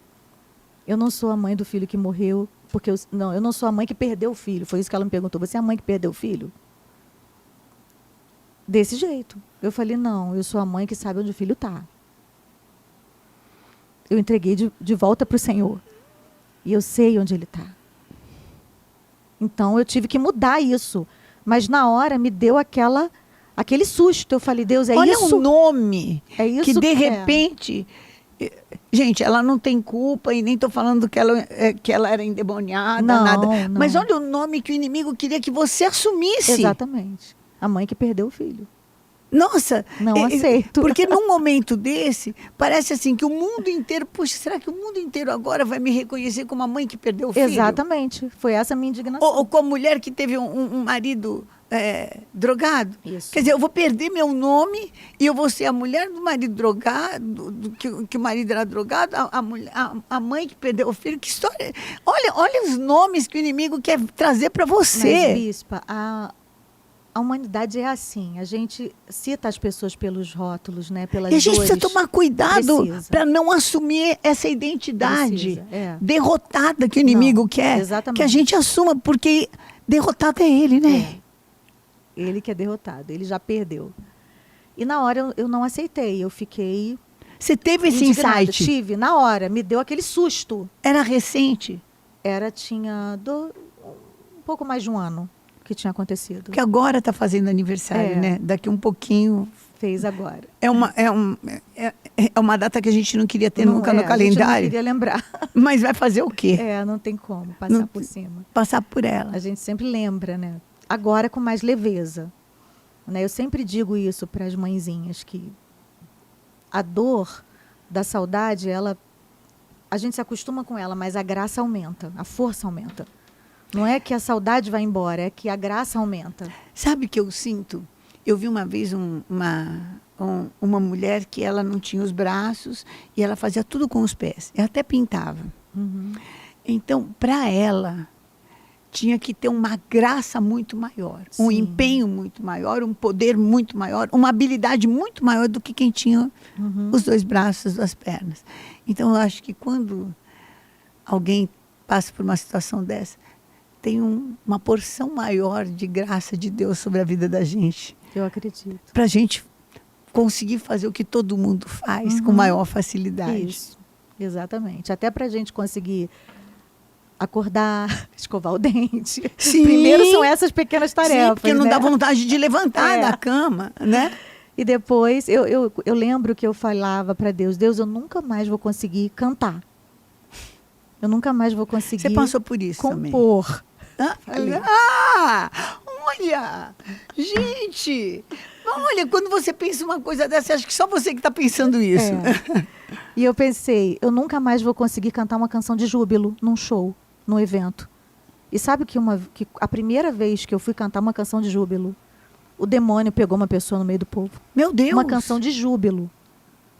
Eu não sou a mãe do filho que morreu, porque eu não sou a mãe que perdeu o filho. Foi isso que ela me perguntou. Você é a mãe que perdeu o filho? Desse jeito. Eu falei, não, eu sou a mãe que sabe onde o filho está. Eu entreguei de volta para o Senhor. E eu sei onde ele está. Então, eu tive que mudar isso. Mas, na hora, me deu aquele susto. Eu falei, Deus, Olha isso? Olha o nome isso que, de repente... Gente, ela não tem culpa e nem estou falando que ela era endemoniada, nada. Não. Mas olha o nome que o inimigo queria que você assumisse. Exatamente. A mãe que perdeu o filho. Nossa, não aceito. Porque num momento desse, parece assim que o mundo inteiro, puxa, será que o mundo inteiro agora vai me reconhecer como a mãe que perdeu o filho? Exatamente, foi essa a minha indignação. Ou como mulher que teve um marido drogado. Isso. Quer dizer, eu vou perder meu nome e eu vou ser a mulher do marido drogado, que o marido era drogado, a mãe que perdeu o filho. Que história! Olha os nomes que o inimigo quer trazer para você. Mas, bispa, a humanidade é assim, a gente cita as pessoas pelos rótulos, né? Pelas e a gente dores. precisa tomar cuidado para não assumir essa identidade derrotada que o inimigo quer. Exatamente. Que a gente assuma, porque derrotado é ele, né? Ele que é derrotado, ele já perdeu. E na hora eu não aceitei, eu fiquei... Você teve esse indignada. insight? Tive, na hora, me deu aquele susto. Era recente? Tinha um pouco mais de um ano que tinha acontecido. Que agora está fazendo aniversário, né? Daqui um pouquinho. Fez agora. É uma data que a gente não queria ter nunca no calendário. A gente não queria lembrar. Mas vai fazer o quê? Não tem como passar por cima. Passar por ela. A gente sempre lembra, né? Agora com mais leveza. Né? Eu sempre digo isso para as mãezinhas, que a dor da saudade, a gente se acostuma com ela, mas a graça aumenta, a força aumenta. Não é que a saudade vai embora, é que a graça aumenta. Sabe o que eu sinto? Eu vi uma vez uma mulher que ela não tinha os braços e ela fazia tudo com os pés. Ela até pintava. Uhum. Então, para ela, tinha que ter uma graça muito maior, um empenho muito maior, um poder muito maior, uma habilidade muito maior do que quem tinha os dois braços, as pernas. Então, eu acho que quando alguém passa por uma situação dessa, tem uma porção maior de graça de Deus sobre a vida da gente. Eu acredito. Para a gente conseguir fazer o que todo mundo faz com maior facilidade. Isso, exatamente. Até para a gente conseguir acordar, escovar o dente. Sim. Primeiro são essas pequenas tarefas. Sim, porque não dá vontade de levantar da cama, né? E depois, eu lembro que eu falava para Deus, eu nunca mais vou conseguir cantar. Eu nunca mais vou conseguir Você passou por isso compor. também. Olha! Gente! Olha, quando você pensa uma coisa dessa, acho que só você que está pensando isso. E eu pensei, eu nunca mais vou conseguir cantar uma canção de júbilo num show, num evento. E sabe que a primeira vez que eu fui cantar uma canção de júbilo, o demônio pegou uma pessoa no meio do povo. Meu Deus! Uma canção de júbilo.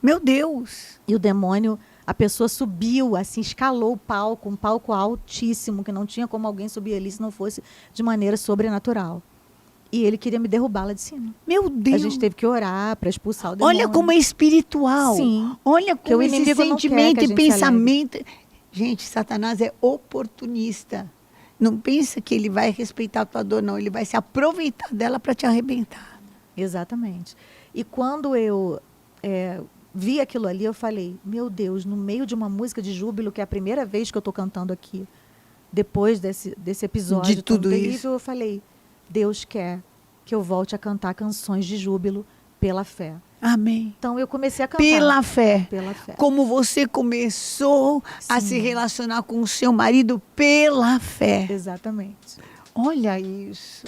Meu Deus! E o demônio, a pessoa subiu, assim, escalou o palco, um palco altíssimo, que não tinha como alguém subir ali se não fosse de maneira sobrenatural. E ele queria me derrubar lá de cima. Meu Deus! A gente teve que orar para expulsar o demônio. Olha como é espiritual. Sim. Olha Que o como esse inimigo não quer sentimento que a e gente pensamento... Gente, Satanás é oportunista. Não pensa que ele vai respeitar a tua dor, não. Ele vai se aproveitar dela para te arrebentar. Exatamente. E quando eu vi aquilo ali, eu falei, meu Deus, no meio de uma música de júbilo, que é a primeira vez que eu estou cantando aqui, depois desse episódio De tudo terrível, isso. eu falei, Deus quer que eu volte a cantar canções de júbilo pela fé. Amém. Então eu comecei a cantar. Pela fé. Pela fé. Como você começou a se relacionar com o seu marido pela fé. Exatamente. Olha isso.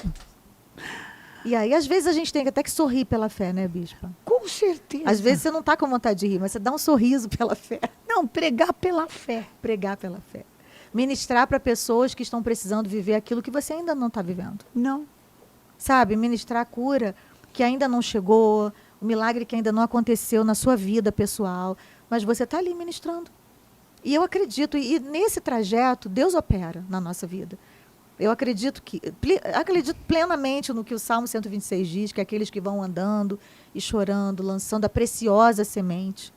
E aí, às vezes, a gente tem até que sorrir pela fé, né, Bispa? Com certeza. Às vezes você não está com vontade de rir, mas você dá um sorriso pela fé. Não, pregar pela fé. Pregar pela fé. Ministrar para pessoas que estão precisando viver aquilo que você ainda não está vivendo. Não. Sabe? Ministrar a cura que ainda não chegou, o milagre que ainda não aconteceu na sua vida pessoal, mas você está ali ministrando. E eu acredito, e nesse trajeto, Deus opera na nossa vida. Eu acredito plenamente no que o Salmo 126 diz, que aqueles que vão andando e chorando, lançando a preciosa semente,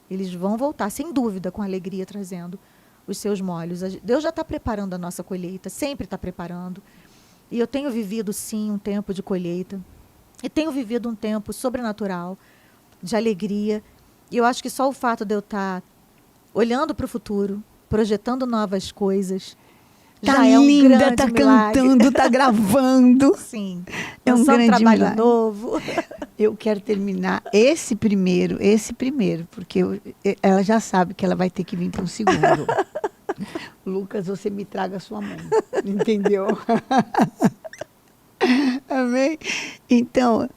eles vão voltar, sem dúvida, com alegria, trazendo os seus molhos. Deus já está preparando a nossa colheita, sempre está preparando. E eu tenho vivido, sim, um tempo de colheita. E tenho vivido um tempo sobrenatural, de alegria. E eu acho que só o fato de eu estar olhando para o futuro, projetando novas coisas, Tá já é um linda, grande tá milagre. cantando, tá gravando. Sim. É um grande trabalho milagre. novo. Eu quero terminar esse primeiro, porque ela já sabe que ela vai ter que vir para um segundo. Lucas, você me traga a sua mãe. Entendeu? Amém? Então,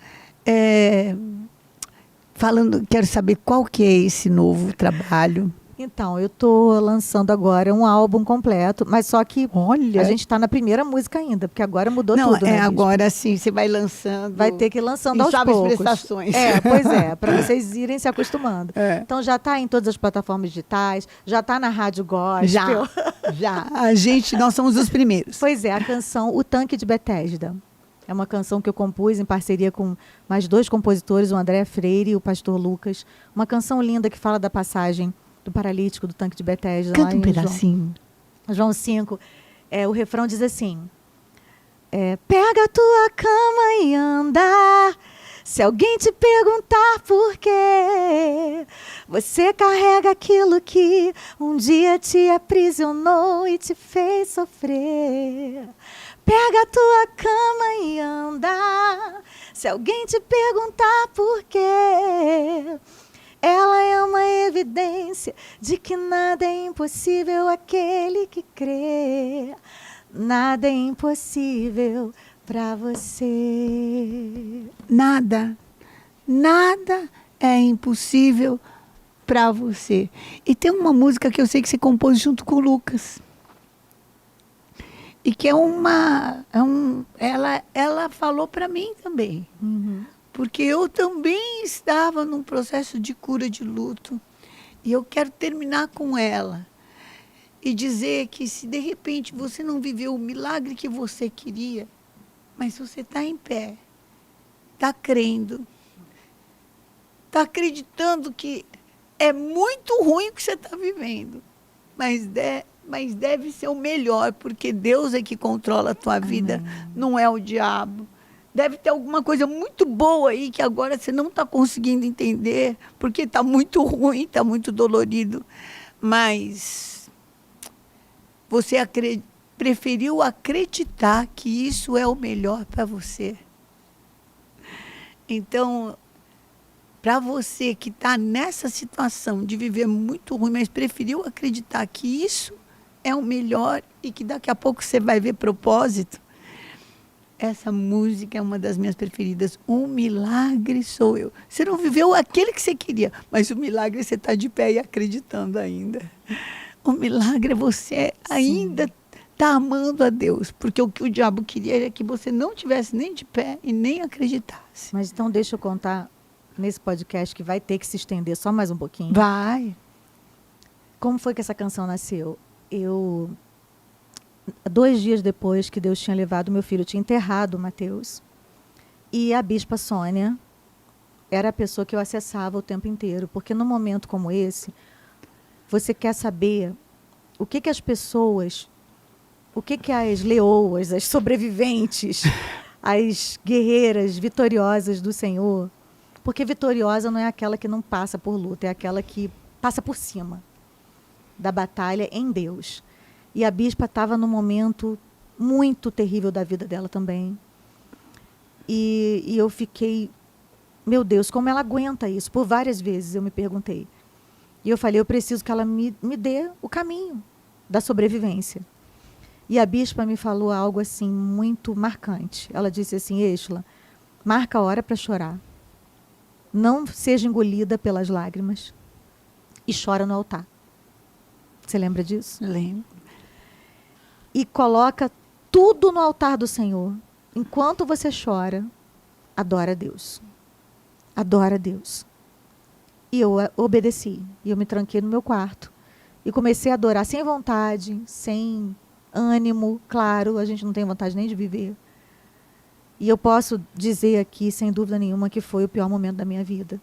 quero saber qual que é esse novo trabalho. Então, eu estou lançando agora um álbum completo, mas só que Olha, a gente está na primeira música ainda, porque agora mudou não, tudo, né, Bispa? agora sim, você vai lançando. Vai ter que ir lançando em aos suaves poucos. prestações. Pois é, para vocês irem se acostumando. Então já está em todas as plataformas digitais, já está na Rádio Gospel. Já. Nós somos os primeiros. Pois é, a canção O Tanque de Betesda. É uma canção que eu compus em parceria com mais 2 compositores, o André Freire e o pastor Lucas. Uma canção linda que fala da passagem do paralítico do tanque de Betesda. Canta um pedacinho. João 5. O refrão diz assim: pega a tua cama e anda. Se alguém te perguntar por quê, você carrega aquilo que um dia te aprisionou e te fez sofrer. Pega a tua cama e anda. Se alguém te perguntar por quê, ela é uma evidência de que nada é impossível àquele que crê. Nada é impossível para você. Nada é impossível para você. E tem uma música que eu sei que você compôs junto com o Lucas. E que ela falou para mim também. Uhum. Porque eu também estava num processo de cura de luto. E eu quero terminar com ela. E dizer que se de repente você não viveu o milagre que você queria, mas você está em pé, está crendo, está acreditando que é muito ruim o que você está vivendo, mas deve ser o melhor, porque Deus é que controla a tua vida, Amém. não é o diabo. Deve ter alguma coisa muito boa aí que agora você não está conseguindo entender, porque está muito ruim, está muito dolorido. Mas você preferiu acreditar que isso é o melhor para você. Então, para você que está nessa situação de viver muito ruim, mas preferiu acreditar que isso é o melhor e que daqui a pouco você vai ver propósito, essa música é uma das minhas preferidas. Um milagre sou eu. Você não viveu aquele que você queria, mas o milagre é você estar de pé e acreditando ainda. O milagre é você ainda estar amando a Deus, porque o que o diabo queria é que você não tivesse nem de pé e nem acreditasse. Mas então deixa eu contar nesse podcast que vai ter que se estender só mais um pouquinho. Vai. Como foi que essa canção nasceu? 2 dias depois que Deus tinha levado meu filho, eu tinha enterrado o Mateus. E a bispa Sônia era a pessoa que eu acessava o tempo inteiro. Porque num momento como esse, você quer saber o que as pessoas, o que as leoas, as sobreviventes, as guerreiras vitoriosas do Senhor. Porque vitoriosa não é aquela que não passa por luta, é aquela que passa por cima da batalha em Deus. E a bispa estava num momento muito terrível da vida dela também. E eu fiquei, meu Deus, como ela aguenta isso? Por várias vezes eu me perguntei. E eu falei, eu preciso que ela me dê o caminho da sobrevivência. E a bispa me falou algo assim muito marcante. Ela disse assim, Êxola, marca a hora para chorar. Não seja engolida pelas lágrimas e chora no altar. Você lembra disso? Lembro. E coloca tudo no altar do Senhor. Enquanto você chora, adora a Deus. Adora a Deus. E eu obedeci. E eu me tranquei no meu quarto. E comecei a adorar sem vontade, sem ânimo. Claro, a gente não tem vontade nem de viver. E eu posso dizer aqui, sem dúvida nenhuma, que foi o pior momento da minha vida.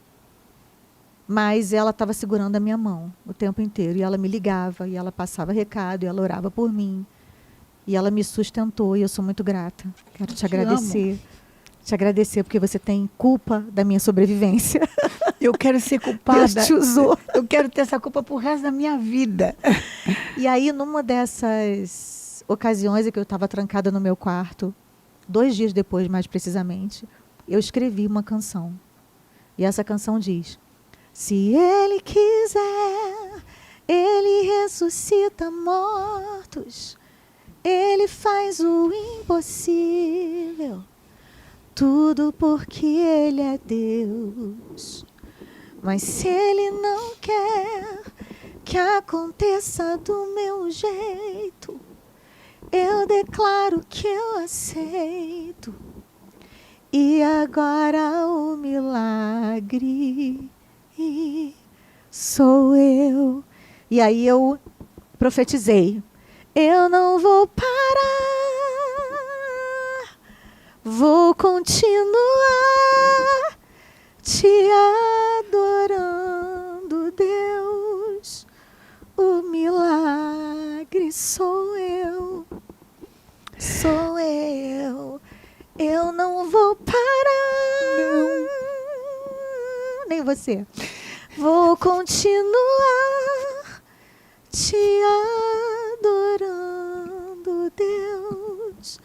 Mas ela estava segurando a minha mão o tempo inteiro. E ela me ligava, e ela passava recado, e ela orava por mim. E ela me sustentou, e eu sou muito grata. Quero te agradecer. Amo. Te agradecer, porque você tem culpa da minha sobrevivência. Eu quero ser culpada. Deus te usou. Eu quero ter essa culpa pro resto da minha vida. E aí, numa dessas ocasiões em que eu estava trancada no meu quarto, 2 dias depois, mais precisamente, eu escrevi uma canção. E essa canção diz: se Ele quiser, Ele ressuscita mortos. Ele faz o impossível. Tudo porque Ele é Deus. Mas se Ele não quer que aconteça do meu jeito, eu declaro que eu aceito. E agora o milagre sou eu. E aí eu profetizei. Eu não vou parar, vou continuar te adorando, Deus. O milagre sou eu, sou eu. Eu não vou parar, não. Nem você. Vou continuar te adorando, Deus.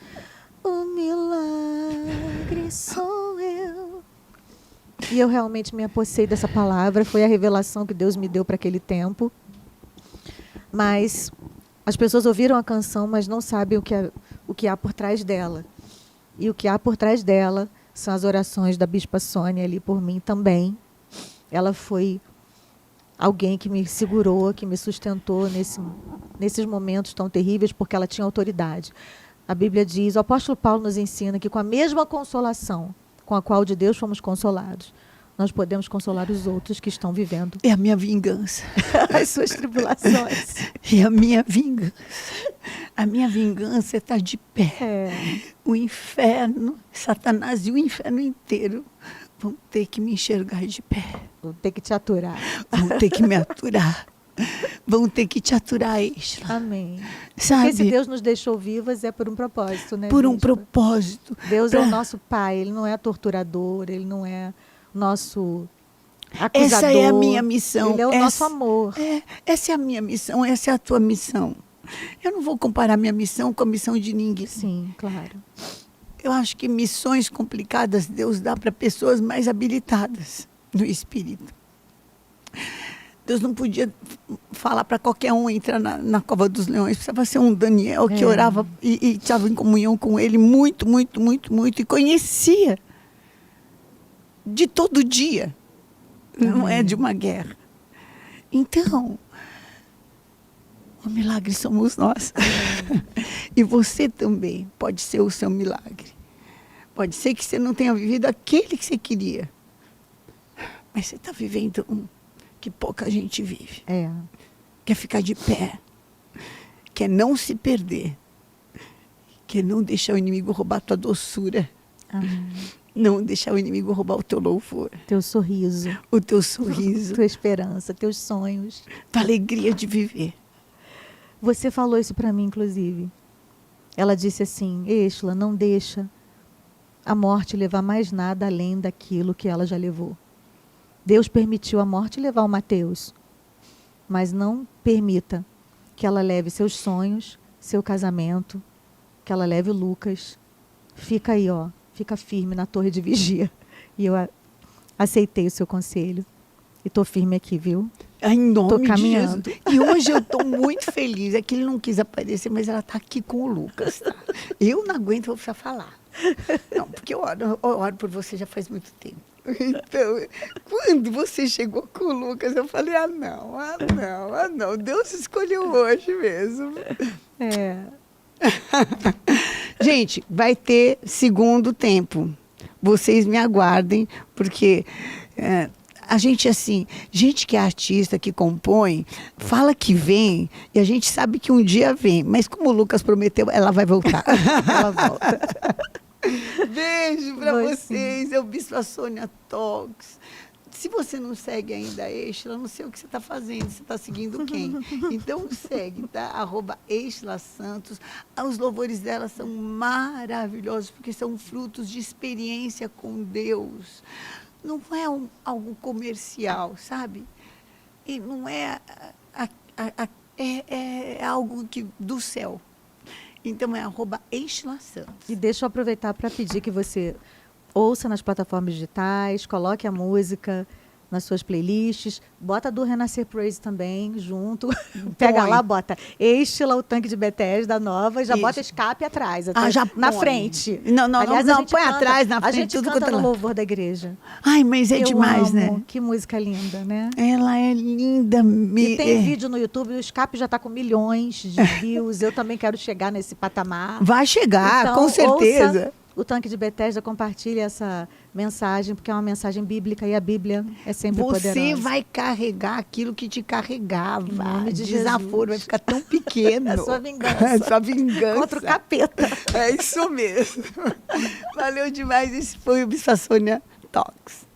O milagre sou eu. E eu realmente me apossei dessa palavra. Foi a revelação que Deus me deu para aquele tempo. Mas as pessoas ouviram a canção, mas não sabem o que há por trás dela. E o que há por trás dela são as orações da bispa Sônia ali por mim também. Ela foi alguém que me segurou, que me sustentou nesses momentos tão terríveis, porque ela tinha autoridade. A Bíblia diz, o apóstolo Paulo nos ensina que com a mesma consolação com a qual de Deus fomos consolados, nós podemos consolar os outros que estão vivendo É a minha vingança. as suas tribulações. É a minha vingança. A minha vingança está de pé. É. O inferno, Satanás e o inferno inteiro vão ter que me enxergar de pé. Vou ter que te aturar. Vão ter que me aturar. Vão ter que te aturar, Êxola. Amém. Sabe? Porque se Deus nos deixou vivas é por um propósito, né? Por um bispa? propósito. Deus é o nosso pai, Ele não é torturador, Ele não é nosso acusador. Essa é a minha missão. Ele é o nosso amor. Essa é a minha missão, essa é a tua missão. Eu não vou comparar minha missão com a missão de ninguém. Sim, claro. Eu acho que missões complicadas Deus dá para pessoas mais habilitadas no espírito. Deus não podia falar para qualquer um entrar na cova dos leões. Precisava ser um Daniel que orava e estava em comunhão com ele muito, muito, muito, muito. E conhecia de todo dia. Não é de uma guerra. Então, o milagre somos nós. E você também pode ser o seu milagre. Pode ser que você não tenha vivido aquele que você queria. Mas você está vivendo um que pouca gente vive. Quer ficar de pé. Quer não se perder. Quer não deixar o inimigo roubar a tua doçura. Não deixar o inimigo roubar o teu louvor. Teu sorriso. O teu sorriso. Tua esperança, teus sonhos. Tua alegria de viver. Você falou isso para mim, inclusive. Ela disse assim, Êxla, não deixa a morte levar mais nada além daquilo que ela já levou. Deus permitiu a morte levar o Mateus, mas não permita que ela leve seus sonhos, seu casamento, que ela leve o Lucas. Fica aí, ó, fica firme na torre de vigia. E eu aceitei o seu conselho. E estou firme aqui, viu? Em nome de caminhando. Jesus. E hoje eu estou muito feliz. É que ele não quis aparecer, mas ela está aqui com o Lucas. Tá? Eu não aguento, vou precisar falar. Não, porque eu oro por você já faz muito tempo. Então, quando você chegou com o Lucas, eu falei, não. Deus escolheu hoje mesmo. Gente, vai ter segundo tempo. Vocês me aguardem, porque a gente, assim, gente que é artista, que compõe, fala que vem, e a gente sabe que um dia vem. Mas como o Lucas prometeu, ela vai voltar. Ela volta. Beijo para vocês. É o Bispo Sônia Talks. Se você não segue ainda a Êxla, não sei o que você está fazendo, você está seguindo quem? Então segue, tá? @Êxla Santos. Os louvores dela são maravilhosos, porque são frutos de experiência com Deus. Não é algo comercial, sabe? E não é, é algo do céu. Então é @Êxla Santos. E deixa eu aproveitar para pedir que você ouça nas plataformas digitais, coloque a música nas suas playlists, bota a do Renascer Praise também junto, pega lá, bota Êxla, o tanque de Bethesda nova, e já bota escape atrás, já na põe. frente. Aliás, não põe atrás, na frente, a gente tudo canta quanto no louvor da igreja. Ai, mas é demais, amo. né? Que música linda, né? Ela é linda. E tem vídeo no YouTube, o escape já está com milhões de views, eu também quero chegar nesse patamar. Vai chegar, então, com certeza. Ouça o Tanque de Bethesda, compartilhe essa mensagem, porque é uma mensagem bíblica e a Bíblia é sempre poderosa. Você vai carregar aquilo que te carregava. Em nome de Desaforo, Jesus. vai ficar tão pequeno. A sua vingança. A sua vingança. Contra o capeta. É isso mesmo. Valeu demais. Esse foi o Bispa Sônia Talks.